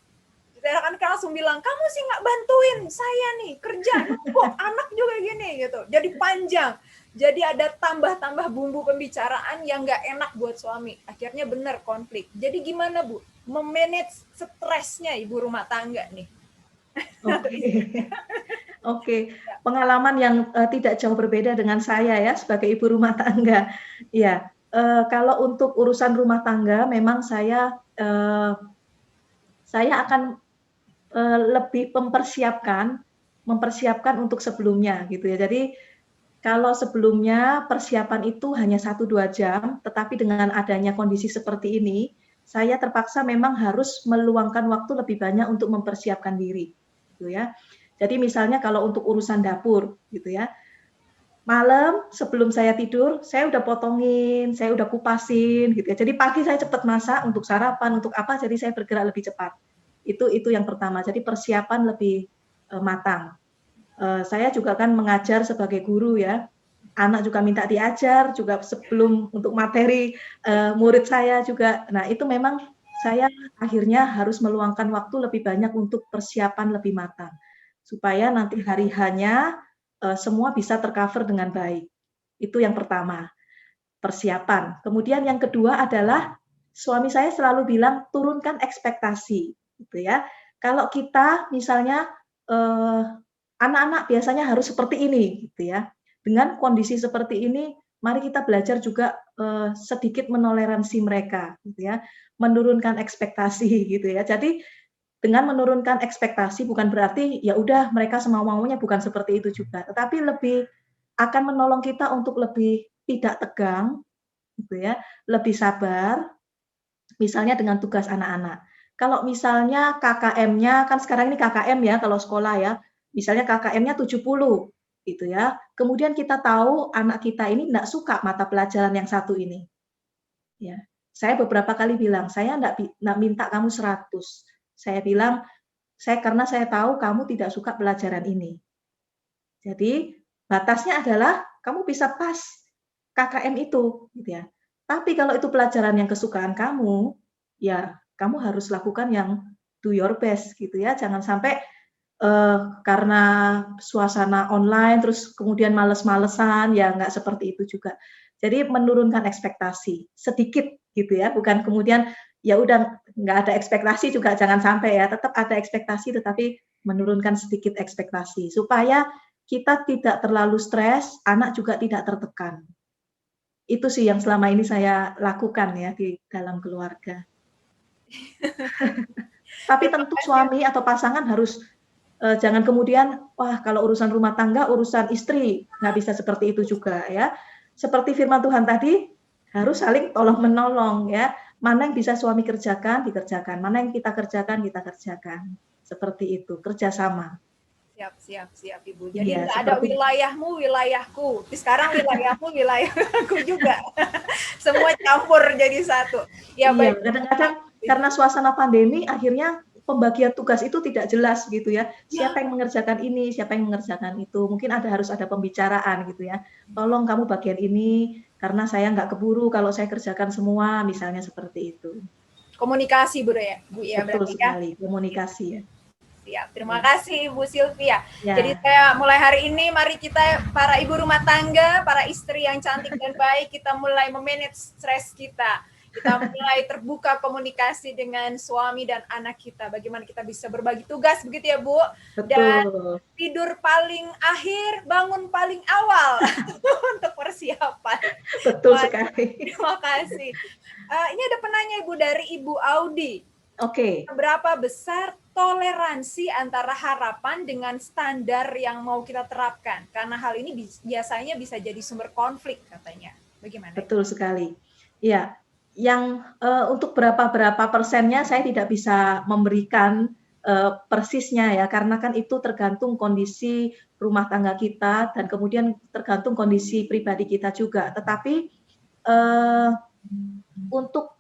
akan langsung bilang, kamu sih nggak bantuin saya nih kerja, kok anak juga gini gitu. Jadi panjang. Jadi ada tambah bumbu pembicaraan yang nggak enak buat suami. Akhirnya benar konflik. Jadi gimana Bu? Memanage stresnya ibu rumah tangga nih. Oke. Pengalaman yang tidak jauh berbeda dengan saya ya sebagai ibu rumah tangga. Ya, kalau untuk urusan rumah tangga memang saya akan lebih mempersiapkan untuk sebelumnya gitu ya. Jadi kalau sebelumnya persiapan itu hanya 1-2 jam, tetapi dengan adanya kondisi seperti ini, saya terpaksa memang harus meluangkan waktu lebih banyak untuk mempersiapkan diri, gitu ya. Jadi misalnya kalau untuk urusan dapur, gitu ya, malam sebelum saya tidur, saya udah potongin, saya udah kupasin, gitu ya. Jadi pagi saya cepat masak untuk sarapan, untuk apa, jadi saya bergerak lebih cepat. Itu yang pertama, jadi persiapan lebih matang. Saya juga kan mengajar sebagai guru ya, anak juga minta diajar juga sebelum untuk materi murid saya juga. Nah itu memang saya akhirnya harus meluangkan waktu lebih banyak untuk persiapan lebih matang, supaya nanti hari hanya semua bisa tercover dengan baik. Itu yang pertama, persiapan. Kemudian yang kedua adalah suami saya selalu bilang turunkan ekspektasi, gitu ya. Kalau kita misalnya anak-anak biasanya harus seperti ini, gitu ya. Dengan kondisi seperti ini, mari kita belajar juga sedikit menoleransi mereka, gitu ya. Menurunkan ekspektasi, gitu ya. Jadi dengan menurunkan ekspektasi bukan berarti ya udah mereka semau-maunya, bukan seperti itu juga, tetapi lebih akan menolong kita untuk lebih tidak tegang, gitu ya, lebih sabar. Misalnya dengan tugas anak-anak. Kalau misalnya KKM-nya kan sekarang ini KKM ya kalau sekolah ya. Misalnya KKM-nya 70 gitu ya. Kemudian kita tahu anak kita ini enggak suka mata pelajaran yang satu ini. Ya. Saya beberapa kali bilang, saya enggak minta kamu 100. Saya bilang, karena saya tahu kamu tidak suka pelajaran ini. Jadi, batasnya adalah kamu bisa pas KKM itu gitu ya. Tapi kalau itu pelajaran yang kesukaan kamu, ya kamu harus lakukan yang do your best gitu ya. Jangan sampai karena suasana online terus kemudian males-malesan, ya nggak seperti itu juga. Jadi menurunkan ekspektasi sedikit gitu ya, bukan kemudian ya udah nggak ada ekspektasi juga, jangan sampai ya, tetap ada ekspektasi tetapi menurunkan sedikit ekspektasi supaya kita tidak terlalu stres, anak juga tidak tertekan. Itu sih yang selama ini saya lakukan ya di dalam keluarga. Tapi tentu suami atau pasangan harus jangan kemudian, wah kalau urusan rumah tangga, urusan istri, nggak bisa seperti itu juga ya. Seperti firman Tuhan tadi, harus saling tolong-menolong ya. mana yang bisa suami kerjakan, dikerjakan. Mana yang kita kerjakan, kita kerjakan. Seperti itu, kerjasama. Siap, Ibu. Jadi Iya, nggak ada seperti wilayahmu, wilayahku. Sekarang wilayahmu, wilayahku juga. Semua campur jadi satu. Ya, iya, baik. kadang-kadang karena suasana pandemi, akhirnya pembagian tugas itu tidak jelas gitu ya. Siapa yang mengerjakan ini, siapa yang mengerjakan itu. Mungkin harus ada pembicaraan gitu ya. Tolong kamu bagian ini, karena saya nggak keburu kalau saya kerjakan semua, misalnya seperti itu. Komunikasi, Bu ya, Betul berarti ya. sekali, komunikasi ya. Siap, terima kasih Bu Sylvia. Ya. Jadi saya mulai hari ini, mari kita para ibu rumah tangga, para istri yang cantik dan baik, kita mulai memanage stres kita. Kita mulai terbuka komunikasi dengan suami dan anak kita. Bagaimana kita bisa berbagi tugas, begitu ya Bu? Betul. Dan tidur paling akhir, bangun paling awal untuk persiapan. Betul sekali. Terima kasih. Ini ada penanya Ibu dari Ibu Audi. Oke. Berapa besar toleransi antara harapan dengan standar yang mau kita terapkan? Karena hal ini biasanya bisa jadi sumber konflik katanya. Bagaimana? Betul sekali. Ya, yang untuk berapa persennya saya tidak bisa memberikan persisnya ya, karena kan itu tergantung kondisi rumah tangga kita dan kemudian tergantung kondisi pribadi kita juga. Tetapi untuk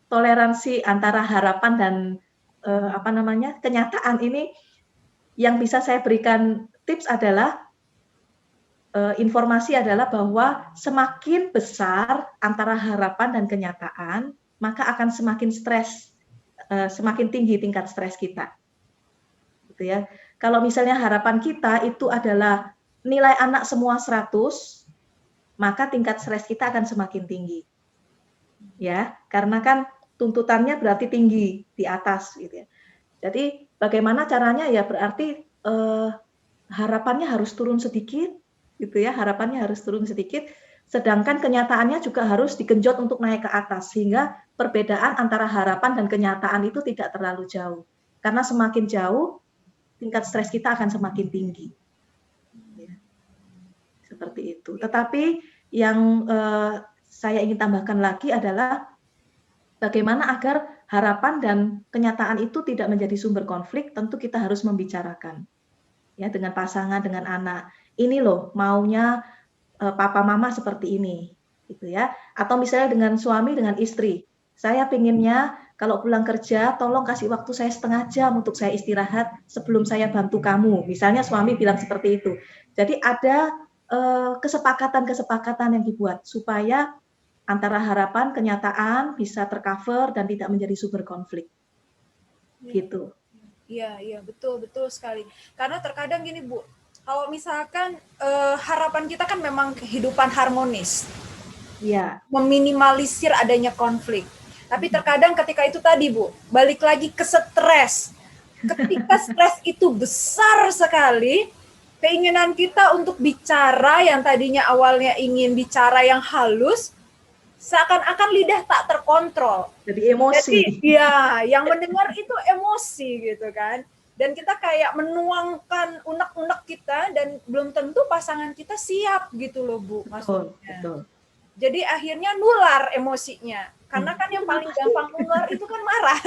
toleransi antara harapan dan kenyataan ini, yang bisa saya berikan tips adalah informasi adalah bahwa semakin besar antara harapan dan kenyataan, maka akan semakin stres, semakin tinggi tingkat stres kita. Gitu ya. Kalau misalnya harapan kita itu adalah nilai anak semua 100, maka tingkat stres kita akan semakin tinggi. Ya, karena kan tuntutannya berarti tinggi di atas gitu ya. Jadi bagaimana caranya ya, berarti harapannya harus turun sedikit gitu ya, harapannya harus turun sedikit, sedangkan kenyataannya juga harus digenjot untuk naik ke atas, sehingga perbedaan antara harapan dan kenyataan itu tidak terlalu jauh. Karena semakin jauh, tingkat stres kita akan semakin tinggi. Ya. Seperti itu. Tetapi yang saya ingin tambahkan lagi adalah bagaimana agar harapan dan kenyataan itu tidak menjadi sumber konflik. Tentu kita harus membicarakan ya dengan pasangan, dengan anak. Ini loh maunya papa mama seperti ini, gitu ya. Atau misalnya dengan suami, dengan istri. Saya pinginnya kalau pulang kerja, tolong kasih waktu saya setengah jam untuk saya istirahat sebelum saya bantu kamu. Misalnya suami bilang seperti itu. Jadi ada kesepakatan-kesepakatan yang dibuat supaya antara harapan, kenyataan bisa tercover dan tidak menjadi sumber konflik. Gitu. Iya, betul sekali. Karena terkadang gini Bu, kalau misalkan harapan kita kan memang kehidupan harmonis. Iya. Meminimalisir adanya konflik. Tapi terkadang ketika itu tadi Bu, balik lagi ke stres. Ketika stres itu besar sekali, keinginan kita untuk bicara yang tadinya awalnya ingin bicara yang halus, seakan-akan lidah tak terkontrol. Jadi emosi. Jadi ya, yang mendengar itu emosi gitu kan. Dan kita kayak menuangkan unek-unek kita dan belum tentu pasangan kita siap gitu loh Bu, maksudnya. Betul. Jadi akhirnya nular emosinya. Karena kan yang paling gampang nular itu kan marah.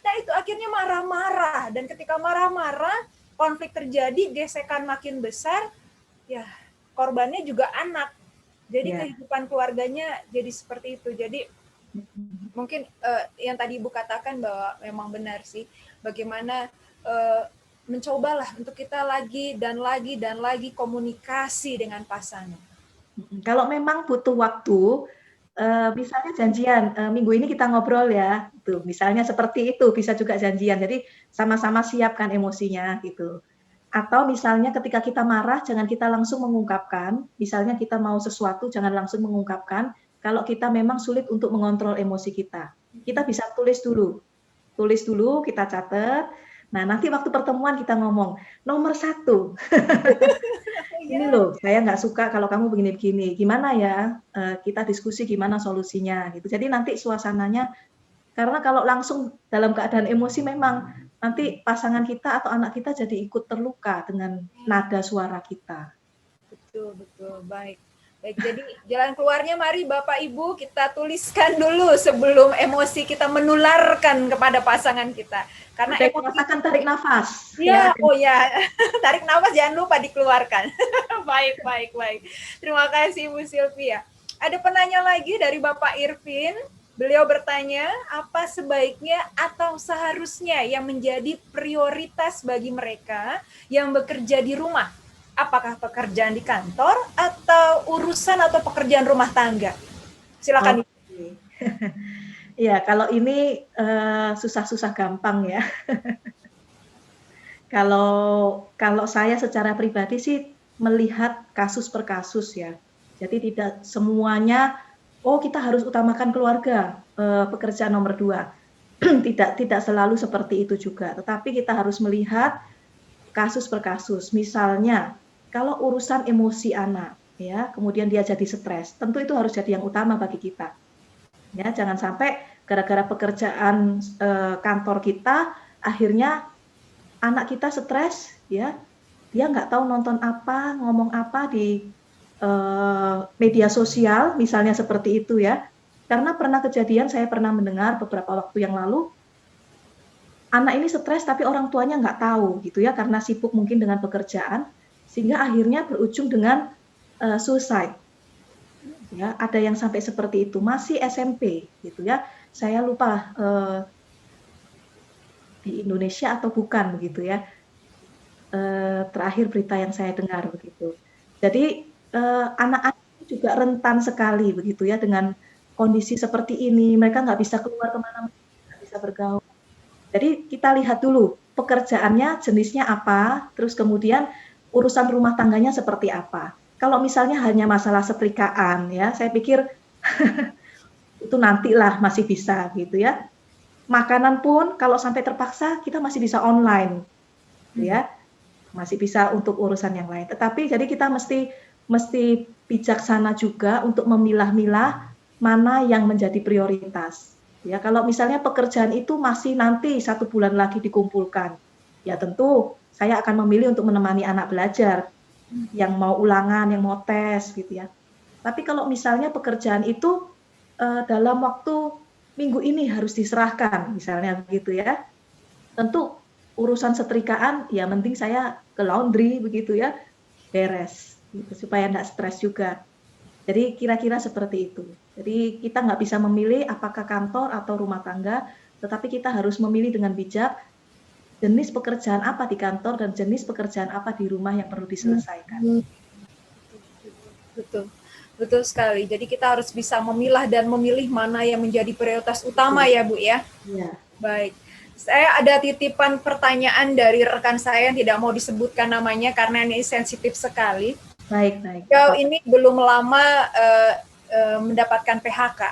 Nah itu akhirnya marah-marah. Dan ketika marah-marah, konflik terjadi, gesekan makin besar, ya korbannya juga anak. Jadi kehidupan keluarganya jadi seperti itu. Jadi mungkin yang tadi Ibu katakan bahwa memang benar sih. Bagaimana mencobalah untuk kita lagi dan lagi komunikasi dengan pasangan. Kalau memang butuh waktu, misalnya janjian, minggu ini kita ngobrol ya, gitu. Misalnya seperti itu, bisa juga janjian. Jadi sama-sama siapkan emosinya gitu. Atau misalnya ketika kita marah, jangan kita langsung mengungkapkan. Misalnya kita mau sesuatu, jangan langsung mengungkapkan. Kalau kita memang sulit untuk mengontrol emosi kita, kita bisa tulis dulu, kita catat. Nah, nanti waktu pertemuan kita ngomong, nomor 1, ini loh, saya nggak suka kalau kamu begini-begini. Gimana ya? Kita diskusi gimana solusinya gitu. Jadi nanti suasananya, karena kalau langsung dalam keadaan emosi memang nanti pasangan kita atau anak kita jadi ikut terluka dengan nada suara kita. Betul, baik. Baik, jadi jalan keluarnya mari Bapak Ibu kita tuliskan dulu sebelum emosi kita menularkan kepada pasangan kita. Karena emosi rasakan tarik nafas. ya, oh ya, tarik nafas jangan lupa dikeluarkan. Baik, baik, baik. Terima kasih Bu Sylvia. Ada penanya lagi dari Bapak Irvin. Beliau bertanya, apa sebaiknya atau seharusnya yang menjadi prioritas bagi mereka yang bekerja di rumah? Apakah pekerjaan di kantor atau urusan atau pekerjaan rumah tangga? Silakan. Okay. Ya, kalau ini susah-susah gampang ya. Kalau saya secara pribadi sih melihat kasus per kasus ya. Jadi tidak semuanya, oh kita harus utamakan keluarga, pekerjaan nomor 2. Tidak selalu seperti itu juga. Tetapi kita harus melihat kasus per kasus. Misalnya, kalau urusan emosi anak, ya, kemudian dia jadi stres, tentu itu harus jadi yang utama bagi kita. Ya, jangan sampai gara-gara pekerjaan kantor kita, akhirnya anak kita stres, ya, dia nggak tahu nonton apa, ngomong apa di media sosial, misalnya seperti itu ya. Karena pernah kejadian, saya pernah mendengar beberapa waktu yang lalu, anak ini stres tapi orang tuanya nggak tahu gitu ya, karena sibuk mungkin dengan pekerjaan, sehingga akhirnya berujung dengan suicide. Ya, ada yang sampai seperti itu, masih SMP gitu ya. Saya lupa di Indonesia atau bukan begitu ya. Terakhir berita yang saya dengar begitu. Jadi anak-anak juga rentan sekali begitu ya dengan kondisi seperti ini. Mereka nggak bisa keluar kemana-mana, nggak bisa bergaul. Jadi kita lihat dulu pekerjaannya jenisnya apa, terus kemudian urusan rumah tangganya seperti apa. Kalau misalnya hanya masalah setrikaan ya, saya pikir itu nantilah masih bisa gitu ya. Makanan pun kalau sampai terpaksa kita masih bisa online ya. Masih bisa untuk urusan yang lain. Tetapi jadi kita mesti bijaksana juga untuk memilah-milah mana yang menjadi prioritas. Ya, kalau misalnya pekerjaan itu masih nanti 1 bulan lagi dikumpulkan, ya tentu saya akan memilih untuk menemani anak belajar yang mau ulangan, yang mau tes gitu ya. Tapi kalau misalnya pekerjaan itu dalam waktu minggu ini harus diserahkan, misalnya begitu ya. Tentu urusan setrikaan ya mending saya ke laundry begitu ya, beres gitu, supaya enggak stres juga. Jadi kira-kira seperti itu. Jadi kita nggak bisa memilih apakah kantor atau rumah tangga, tetapi kita harus memilih dengan bijak jenis pekerjaan apa di kantor dan jenis pekerjaan apa di rumah yang perlu diselesaikan. Betul, betul sekali. Jadi kita harus bisa memilah dan memilih mana yang menjadi prioritas utama ya Bu ya. Iya. Baik. Saya ada titipan pertanyaan dari rekan saya yang tidak mau disebutkan namanya karena ini sensitif sekali. Baik. Jauh ini belum lama mendapatkan PHK.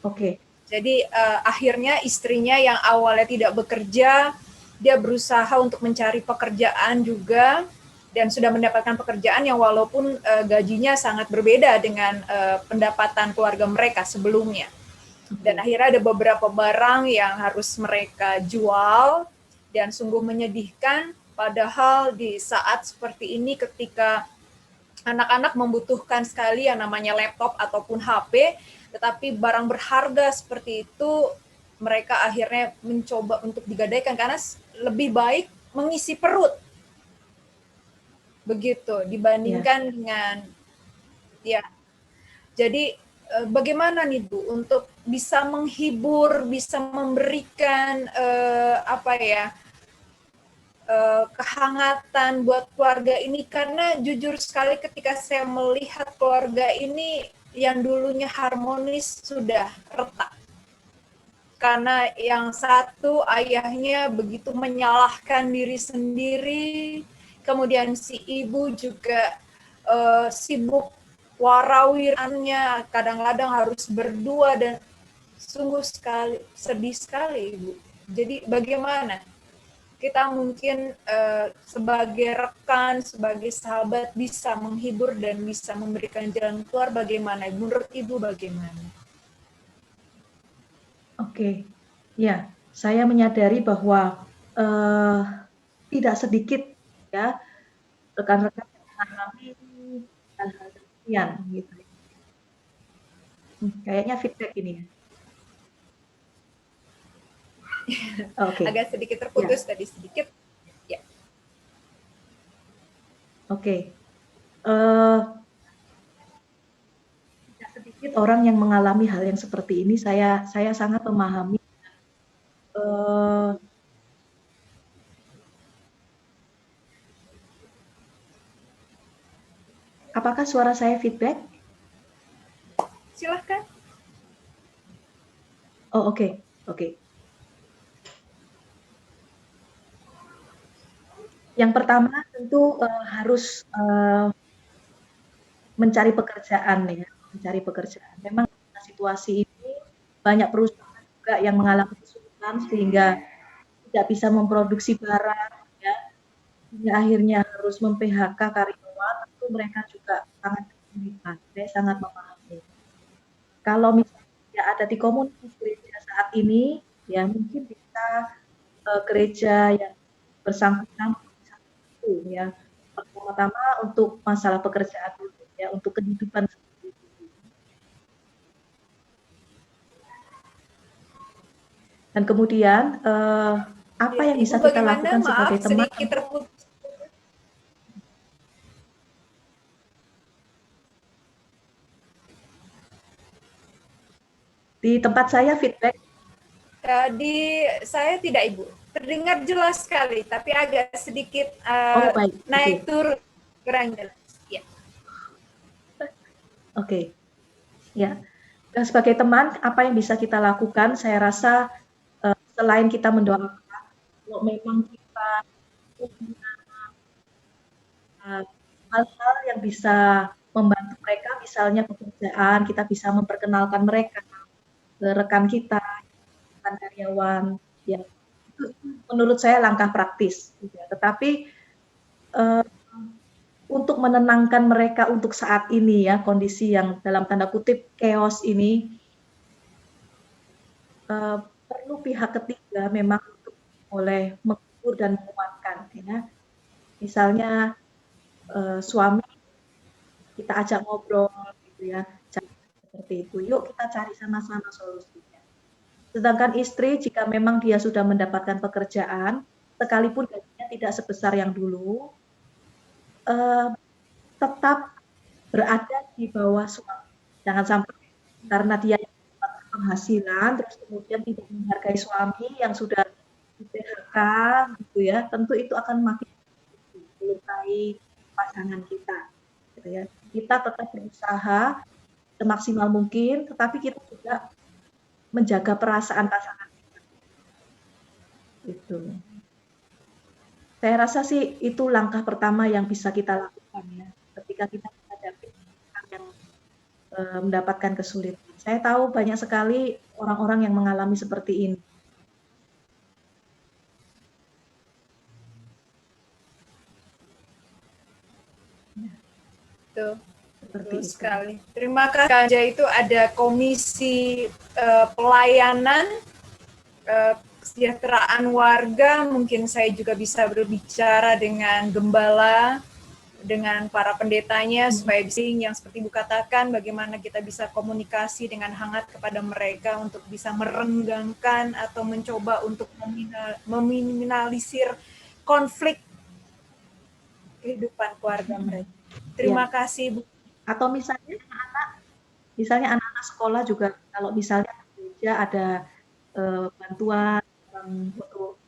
Oke. Jadi akhirnya istrinya yang awalnya tidak bekerja, dia berusaha untuk mencari pekerjaan juga dan sudah mendapatkan pekerjaan yang walaupun gajinya sangat berbeda dengan pendapatan keluarga mereka sebelumnya. Dan akhirnya ada beberapa barang yang harus mereka jual dan sungguh menyedihkan, padahal di saat seperti ini ketika anak-anak membutuhkan sekali yang namanya laptop ataupun HP, tetapi barang berharga seperti itu mereka akhirnya mencoba untuk digadaikan karena lebih baik mengisi perut begitu dibandingkan dengan ya. Jadi bagaimana nih Bu untuk bisa menghibur, bisa memberikan kehangatan buat keluarga ini, karena jujur sekali ketika saya melihat keluarga ini yang dulunya harmonis sudah retak. Karena yang satu ayahnya begitu menyalahkan diri sendiri, kemudian si ibu juga sibuk warawirannya, kadang-kadang harus berdua dan sungguh sekali sedih sekali Ibu. Jadi bagaimana kita mungkin sebagai rekan, sebagai sahabat bisa menghibur dan bisa memberikan jalan keluar, bagaimana? Menurut Ibu bagaimana? Oke, ya, saya menyadari bahwa tidak sedikit ya rekan-rekan yang mengalami hal-hal sekian gitu. Kayaknya feedback ini ya. Oke. Agak sedikit Ya. terputus tadi sedikit. Ya. Oke. Tidak sedikit orang yang mengalami hal yang seperti ini. Saya sangat memahami. Apakah suara saya feedback? Silahkan. Oh, oke. Oke. Yang pertama tentu harus mencari pekerjaan ya, mencari pekerjaan. Memang situasi ini banyak perusahaan juga yang mengalami kesulitan sehingga tidak bisa memproduksi barang ya, hingga akhirnya harus mem-PHK karyawan. Tentu mereka juga sangat kesulitan. Saya sangat memahami. Kalau misalnya tidak ada di komunitas gereja saat ini, ya mungkin bisa gereja yang bersangkutan ya, pertama-tama untuk masalah pekerjaan dulu ya, untuk kehidupan sendiri. Dan kemudian apa yang bisa kita lakukan sebagai teman? Sedikit terputus. Di tempat saya feedback. Di saya tidak, Ibu. Terdengar jelas sekali, tapi agak sedikit naik turun, kurang jelas. Ya. Oke. Ya. Dan sebagai teman, apa yang bisa kita lakukan? Saya rasa selain kita mendoakan, kalau memang kita punya hal-hal yang bisa membantu mereka, misalnya pekerjaan, kita bisa memperkenalkan mereka ke rekan kita, rekan karyawan, ya. Menurut saya langkah praktis, tetapi untuk menenangkan mereka untuk saat ini ya, kondisi yang dalam tanda kutip chaos ini, perlu pihak ketiga memang untuk boleh menghibur dan menguatkan ya. Misalnya suami kita ajak ngobrol gitu ya, seperti itu, yuk kita cari sama-sama solusinya. Sedangkan istri, jika memang dia sudah mendapatkan pekerjaan, sekalipun gajinya tidak sebesar yang dulu, tetap berada di bawah suami. Jangan sampai karena dia yang mendapat penghasilan, terus kemudian tidak menghargai suami yang sudah di PHK, gitu ya. Tentu itu akan makin melukai pasangan kita. Gitu ya. Kita tetap berusaha semaksimal mungkin, tetapi kita juga menjaga perasaan pasangan kita. Itu. Saya rasa sih itu langkah pertama yang bisa kita lakukan ya, ketika kita menghadapi orang yang mendapatkan kesulitan. Saya tahu banyak sekali orang-orang yang mengalami seperti ini. Tuh. Betul sekali. Terima kasih. Ganja itu ada komisi pelayanan kesejahteraan warga. Mungkin saya juga bisa berbicara dengan gembala, dengan para pendetanya supaya yang seperti Ibu katakan, bagaimana kita bisa komunikasi dengan hangat kepada mereka untuk bisa merenggangkan atau mencoba untuk meminimalisir konflik kehidupan keluarga mereka. Terima kasih, Bu. Atau misalnya anak-anak sekolah juga, kalau misalnya gereja ada bantuan untuk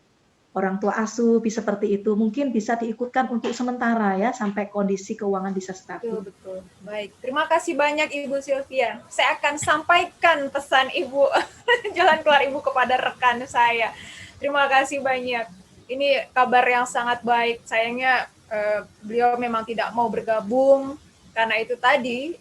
orang tua asuh, seperti itu, mungkin bisa diikutkan untuk sementara ya, sampai kondisi keuangan bisa stabil. Betul. Baik, terima kasih banyak Ibu Sylvia. Saya akan sampaikan pesan Ibu, jalan keluar Ibu kepada rekan saya. Terima kasih banyak. Ini kabar yang sangat baik. Sayangnya beliau memang tidak mau bergabung. Karena itu tadi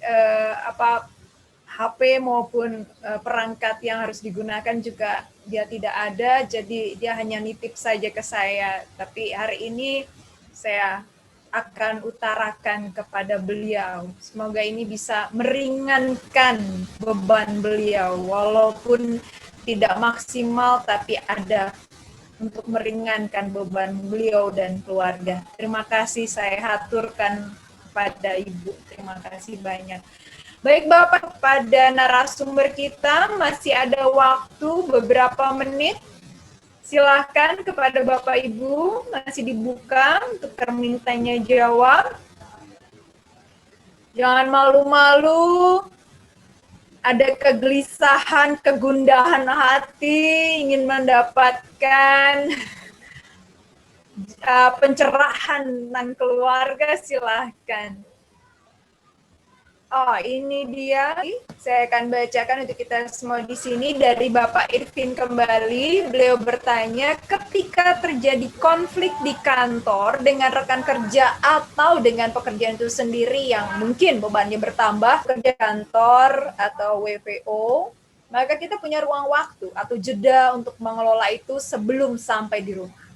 HP maupun perangkat yang harus digunakan juga dia tidak ada, jadi dia hanya nitip saja ke saya. Tapi hari ini saya akan utarakan kepada beliau. Semoga ini bisa meringankan beban beliau, walaupun tidak maksimal, tapi ada untuk meringankan beban beliau dan keluarga. Terima kasih saya haturkan kepada Ibu. Terima kasih banyak. Baik Bapak, pada narasumber kita masih ada waktu beberapa menit. Silahkan kepada Bapak Ibu, masih dibuka untuk permintaannya jawab. Jangan malu-malu, ada kegelisahan, kegundahan hati, ingin mendapatkan pencerahan tentang keluarga, silahkan. Oh, ini dia. Saya akan bacakan untuk kita semua di sini dari Bapak Irvin kembali. Beliau bertanya, ketika terjadi konflik di kantor dengan rekan kerja atau dengan pekerjaan itu sendiri yang mungkin bebannya bertambah, kerja kantor atau WFO, maka kita punya ruang waktu atau jeda untuk mengelola itu sebelum sampai di rumah.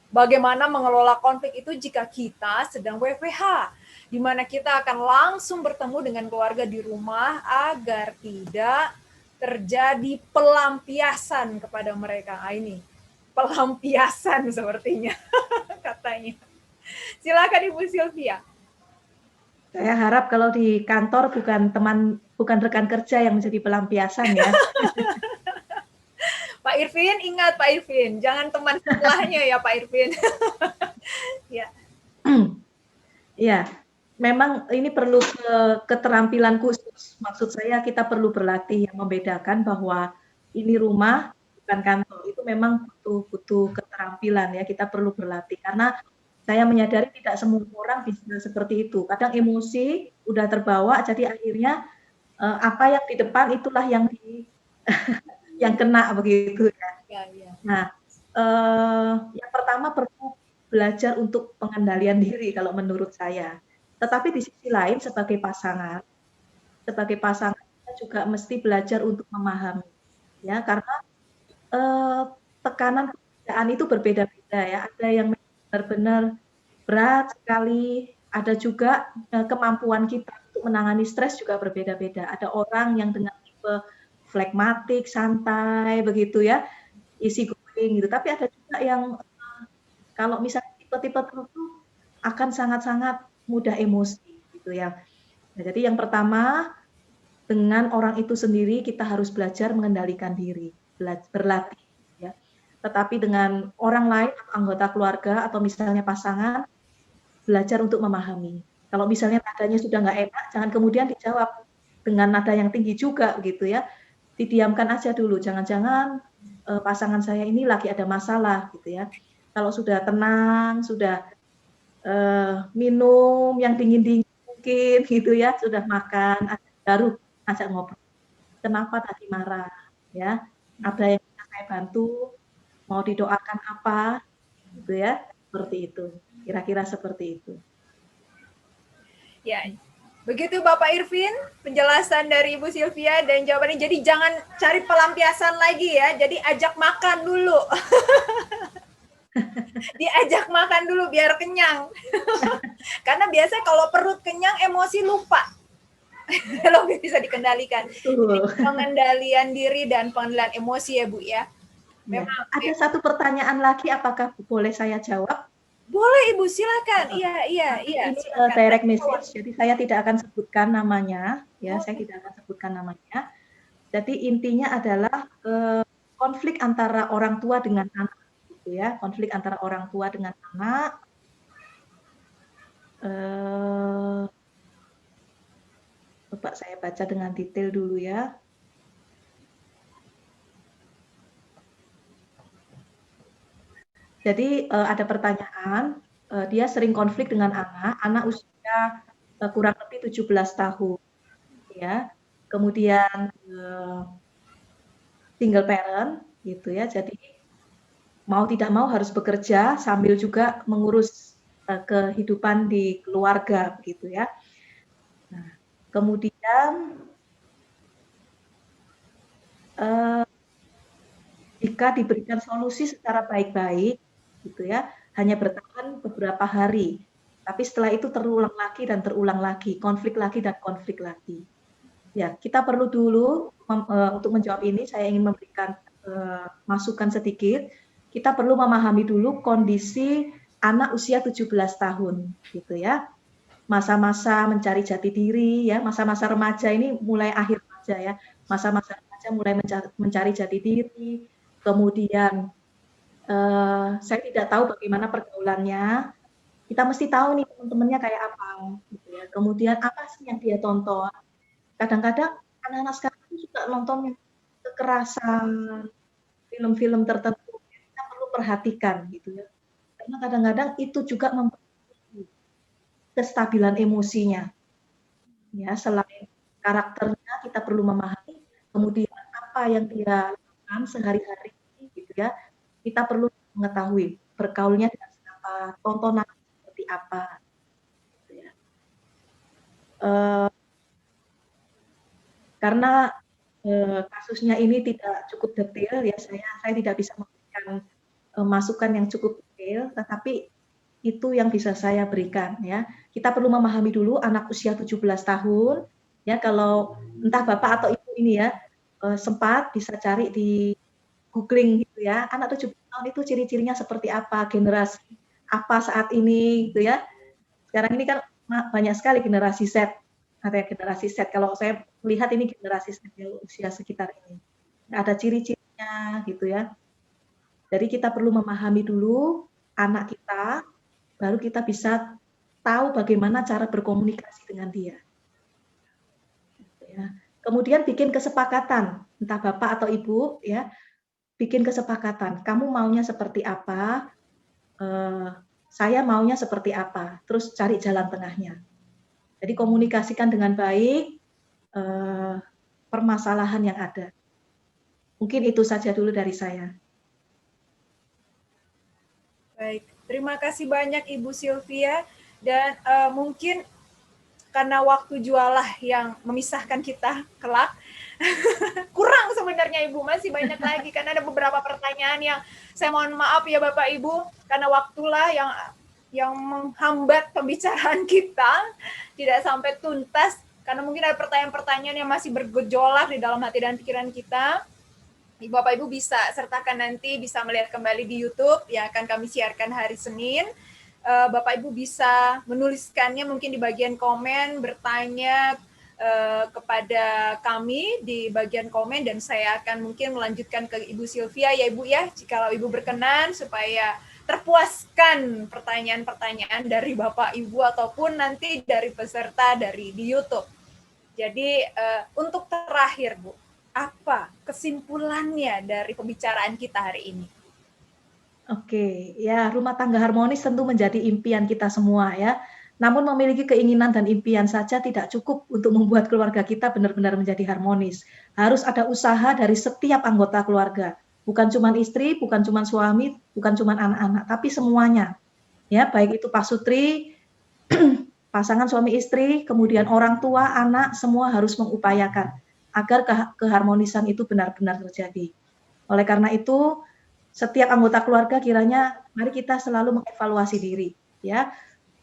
Bagaimana mengelola konflik itu jika kita sedang WFH, di mana kita akan langsung bertemu dengan keluarga di rumah agar tidak terjadi pelampiasan kepada mereka. Ini pelampiasan sepertinya katanya. Silakan Ibu Sylvia. Saya harap kalau di kantor bukan rekan kerja yang menjadi pelampiasan ya. Pak Irvin, ingat Pak Irvin, jangan teman sebelahnya ya Pak Irvin. Ya. Ya, memang ini perlu keterampilan khusus. Maksud saya kita perlu berlatih yang membedakan bahwa ini rumah bukan kantor. Itu memang butuh keterampilan ya. Kita perlu berlatih karena saya menyadari tidak semua orang bisa seperti itu. Kadang emosi udah terbawa, jadi akhirnya apa yang di depan itulah yang yang kena begitu ya. Nah, yang pertama perlu belajar untuk pengendalian diri kalau menurut saya. Tetapi di sisi lain sebagai pasangan kita juga mesti belajar untuk memahami, ya karena tekanan pekerjaan itu berbeda-beda ya. Ada yang benar-benar berat sekali, ada juga kemampuan kita untuk menangani stres juga berbeda-beda. Ada orang yang dengan tipe flekmatik, santai begitu ya, easy going gitu. Tapi ada juga yang kalau misalnya tipe-tipe tertentu akan sangat-sangat mudah emosi gitu ya. Nah, jadi yang pertama dengan orang itu sendiri kita harus belajar mengendalikan diri, berlatih ya. Tetapi dengan orang lain, anggota keluarga atau misalnya pasangan, belajar untuk memahami. Kalau misalnya nadanya sudah nggak enak, jangan kemudian dijawab dengan nada yang tinggi juga gitu ya. Didiamkan aja dulu, jangan-jangan pasangan saya ini lagi ada masalah gitu ya. Kalau sudah tenang, sudah minum yang dingin-dingin mungkin gitu ya, sudah makan, baru ajak ngobrol. Kenapa tadi marah ya? Ada yang bisa saya bantu? Mau didoakan apa? Gitu ya, seperti itu. Kira-kira seperti itu. Ya, begitu Bapak Irvin, penjelasan dari Ibu Sylvia dan jawabannya. Jadi jangan cari pelampiasan lagi ya, jadi ajak makan dulu. Diajak makan dulu biar kenyang. Karena biasanya kalau perut kenyang, emosi lupa. Lebih bisa dikendalikan. Jadi, pengendalian diri dan pengendalian emosi ya Bu ya. Memang ada satu pertanyaan lagi, apakah boleh saya jawab? Boleh Ibu, silakan. Iya. Ini direct message, jadi saya tidak akan sebutkan namanya, ya, saya tidak akan sebutkan namanya. Jadi intinya adalah konflik antara orang tua dengan anak, gitu ya, konflik antara orang tua dengan anak. Coba saya baca dengan detail dulu ya. Jadi ada pertanyaan, dia sering konflik dengan anak usia kurang lebih 17 tahun, ya. Kemudian single parent, gitu ya. Jadi mau tidak mau harus bekerja sambil juga mengurus kehidupan di keluarga, begitu ya. Nah, kemudian jika diberikan solusi secara baik-baik, gitu ya, hanya bertahan beberapa hari, tapi setelah itu terulang lagi dan terulang lagi, konflik lagi dan konflik lagi. Ya, kita perlu dulu untuk menjawab ini, saya ingin memberikan masukan sedikit. Kita perlu memahami dulu kondisi anak usia 17 tahun, gitu ya. masa-masa mencari jati diri ya, masa-masa remaja ini mulai akhir remaja ya, masa-masa remaja mulai mencari jati diri, kemudian saya tidak tahu bagaimana pergaulannya, kita mesti tahu nih teman-temannya kayak apa, gitu ya. Kemudian apa sih yang dia tonton. Kadang-kadang anak-anak sekarang itu suka nonton yang kekerasan, film-film tertentu, kita perlu perhatikan gitu ya. Karena kadang-kadang itu juga mempengaruhi kestabilan emosinya. Ya, selain karakternya kita perlu memahami, kemudian apa yang dia lakukan sehari-hari gitu ya. Kita perlu mengetahui bergaulnya dengan siapa, tontonan seperti apa gitu ya. Karena kasusnya ini tidak cukup detail ya, saya tidak bisa memberikan masukan yang cukup detail, tetapi itu yang bisa saya berikan ya. Kita perlu memahami dulu anak usia 17 tahun ya, kalau entah Bapak atau Ibu ini ya sempat bisa cari di googling gitu ya, anak 17 tahun itu ciri-cirinya seperti apa, generasi apa saat ini gitu ya. Sekarang ini kan banyak sekali generasi Z, ada generasi Z. Kalau saya melihat ini generasi Z usia sekitar ini. Ada ciri-cirinya gitu ya. Jadi kita perlu memahami dulu anak kita, baru kita bisa tahu bagaimana cara berkomunikasi dengan dia. Ya. Kemudian bikin kesepakatan, entah Bapak atau Ibu ya, bikin kesepakatan. Kamu maunya seperti apa? Saya maunya seperti apa? Terus cari jalan tengahnya. Jadi komunikasikan dengan baik permasalahan yang ada. Mungkin itu saja dulu dari saya. Baik, terima kasih banyak Ibu Sylvia, dan mungkin karena waktu jualah yang memisahkan kita kelak, kurang sebenarnya Ibu, masih banyak lagi karena ada beberapa pertanyaan yang saya mohon maaf ya Bapak Ibu, karena waktulah yang menghambat pembicaraan kita, tidak sampai tuntas, karena mungkin ada pertanyaan-pertanyaan yang masih bergejolak di dalam hati dan pikiran kita. Bapak Ibu bisa sertakan nanti, bisa melihat kembali di YouTube yang akan kami siarkan hari Senin. Bapak Ibu bisa menuliskannya mungkin di bagian komen, bertanya kepada kami di bagian komen, dan saya akan mungkin melanjutkan ke Ibu Sylvia ya Ibu ya, jikalau Ibu berkenan, supaya terpuaskan pertanyaan-pertanyaan dari Bapak Ibu ataupun nanti dari peserta dari di YouTube. Jadi untuk terakhir Bu, apa kesimpulannya dari pembicaraan kita hari ini? Oke, ya rumah tangga harmonis tentu menjadi impian kita semua ya. Namun memiliki keinginan dan impian saja tidak cukup untuk membuat keluarga kita benar-benar menjadi harmonis. Harus ada usaha dari setiap anggota keluarga. Bukan cuma istri, bukan cuma suami, bukan cuma anak-anak, tapi semuanya. Ya, baik itu Pak Sutri, pasangan suami istri, kemudian orang tua, anak, semua harus mengupayakan agar keharmonisan itu benar-benar terjadi. Oleh karena itu, setiap anggota keluarga kiranya mari kita selalu mengevaluasi diri, ya.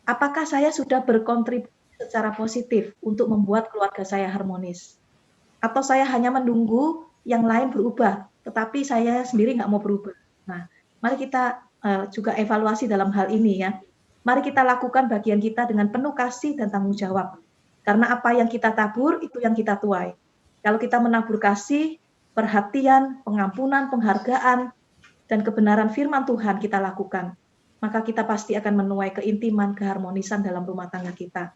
Apakah saya sudah berkontribusi secara positif untuk membuat keluarga saya harmonis? Atau saya hanya menunggu yang lain berubah, tetapi saya sendiri nggak mau berubah. Nah, mari kita juga evaluasi dalam hal ini ya. Mari kita lakukan bagian kita dengan penuh kasih dan tanggung jawab. Karena apa yang kita tabur, itu yang kita tuai. Kalau kita menabur kasih, perhatian, pengampunan, penghargaan, dan kebenaran firman Tuhan kita lakukan, maka kita pasti akan menuai keintiman, keharmonisan dalam rumah tangga kita.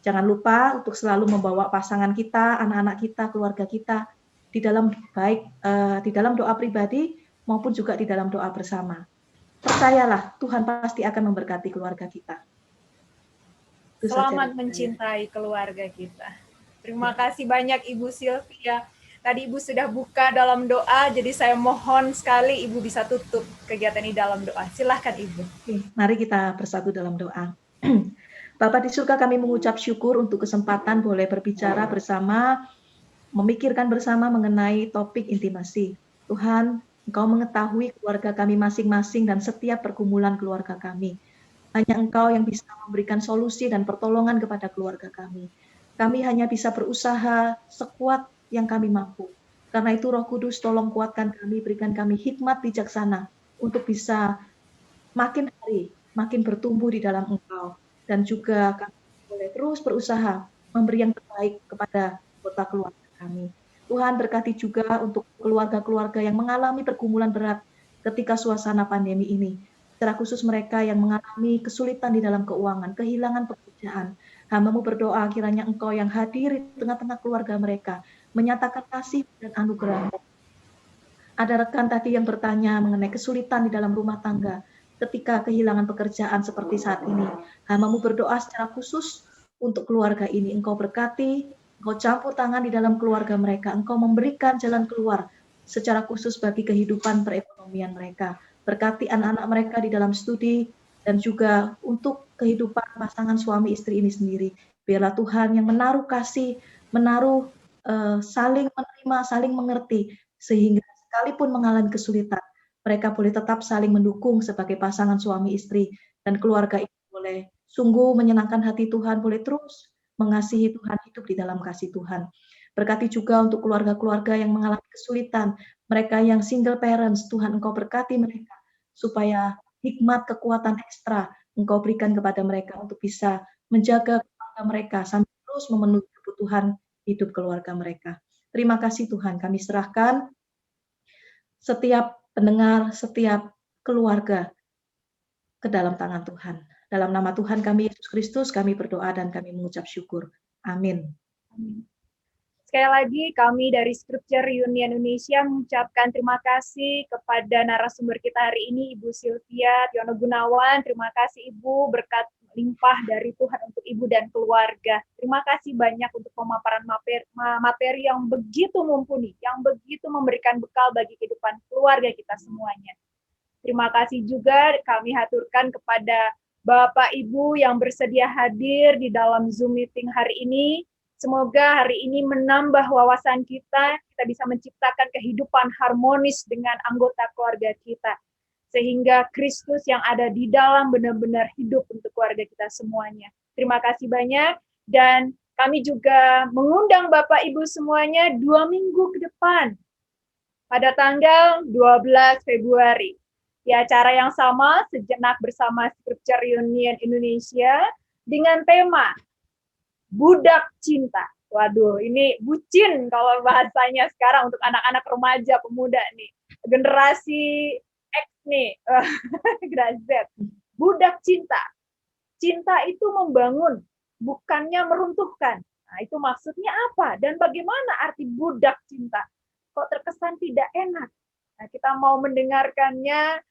Jangan lupa untuk selalu membawa pasangan kita, anak-anak kita, keluarga kita di dalam di dalam doa pribadi maupun juga di dalam doa bersama. Percayalah, Tuhan pasti akan memberkati keluarga kita. Selamat mencintai keluarga kita. Terima kasih banyak Ibu Sylvia. Tadi Ibu sudah buka dalam doa, jadi saya mohon sekali Ibu bisa tutup kegiatan ini dalam doa. Silahkan Ibu. Oke, mari kita bersatu dalam doa. Bapa di surga, kami mengucap syukur untuk kesempatan boleh berbicara bersama, memikirkan bersama mengenai topik intimasi. Tuhan, Engkau mengetahui keluarga kami masing-masing dan setiap pergumulan keluarga kami. Hanya Engkau yang bisa memberikan solusi dan pertolongan kepada keluarga kami. Kami hanya bisa berusaha sekuat yang kami mampu. Karena itu Roh Kudus tolong kuatkan kami, berikan kami hikmat bijaksana untuk bisa makin hari, makin bertumbuh di dalam Engkau. Dan juga kami boleh terus berusaha memberi yang terbaik kepada anggota keluarga kami. Tuhan berkati juga untuk keluarga-keluarga yang mengalami pergumulan berat ketika suasana pandemi ini. Secara khusus mereka yang mengalami kesulitan di dalam keuangan, kehilangan pekerjaan. Hamba-Mu berdoa kiranya Engkau yang hadir di tengah-tengah keluarga mereka, menyatakan kasih dan anugerah. Ada rekan tadi yang bertanya mengenai kesulitan di dalam rumah tangga ketika kehilangan pekerjaan seperti saat ini. Hamba-Mu berdoa secara khusus untuk keluarga ini. Engkau berkati, Engkau campur tangan di dalam keluarga mereka. Engkau memberikan jalan keluar secara khusus bagi kehidupan perekonomian mereka. Berkati anak-anak mereka di dalam studi dan juga untuk kehidupan pasangan suami istri ini sendiri. Biarlah Tuhan yang menaruh kasih, menaruh saling menerima, saling mengerti, sehingga sekalipun mengalami kesulitan, mereka boleh tetap saling mendukung sebagai pasangan suami istri, dan keluarga itu boleh sungguh menyenangkan hati Tuhan, boleh terus mengasihi Tuhan, hidup di dalam kasih Tuhan. Berkati juga untuk keluarga-keluarga yang mengalami kesulitan, mereka yang single parents, Tuhan Engkau berkati mereka, supaya hikmat, kekuatan ekstra Engkau berikan kepada mereka untuk bisa menjaga keluarga mereka sambil terus memenuhi kebutuhan hidup keluarga mereka. Terima kasih Tuhan, kami serahkan setiap pendengar, setiap keluarga ke dalam tangan Tuhan. Dalam nama Tuhan kami Yesus Kristus, kami berdoa dan kami mengucap syukur. Amin. Sekali lagi kami dari Scripture Union Indonesia mengucapkan terima kasih kepada narasumber kita hari ini, Ibu Sylvia Tiono Gunawan. Terima kasih Ibu, berkat limpah dari Tuhan untuk Ibu dan keluarga. Terima kasih banyak untuk pemaparan materi yang begitu mumpuni, yang begitu memberikan bekal bagi kehidupan keluarga kita semuanya. Terima kasih juga kami haturkan kepada Bapak Ibu yang bersedia hadir di dalam Zoom meeting hari ini. Semoga hari ini menambah wawasan kita bisa menciptakan kehidupan harmonis dengan anggota keluarga kita. Sehingga Kristus yang ada di dalam benar-benar hidup untuk keluarga kita semuanya. Terima kasih banyak, dan kami juga mengundang Bapak Ibu semuanya 2 minggu ke depan, pada tanggal 12 Februari. Di acara yang sama, Sejenak Bersama Scripture Union Indonesia, dengan tema Budak Cinta. Waduh, ini bucin kalau bahasanya sekarang untuk anak-anak remaja, pemuda nih. Generasi X nih, generasi Z. Budak cinta. Cinta itu membangun, bukannya meruntuhkan. Nah, itu maksudnya apa? Dan bagaimana arti budak cinta? Kok terkesan tidak enak? Nah, kita mau mendengarkannya,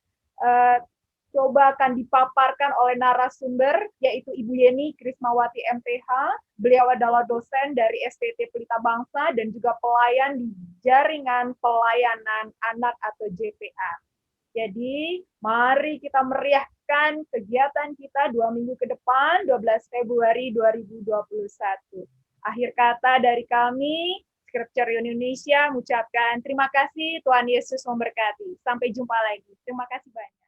coba akan dipaparkan oleh narasumber, yaitu Ibu Yeni Krismawati MPH. Beliau adalah dosen dari STT Pelita Bangsa dan juga pelayan di Jaringan Pelayanan Anak atau JPA. Jadi, mari kita meriahkan kegiatan kita 2 minggu ke depan, 12 Februari 2021. Akhir kata dari kami, Scripture Indonesia mengucapkan terima kasih, Tuhan Yesus memberkati. Sampai jumpa lagi. Terima kasih banyak.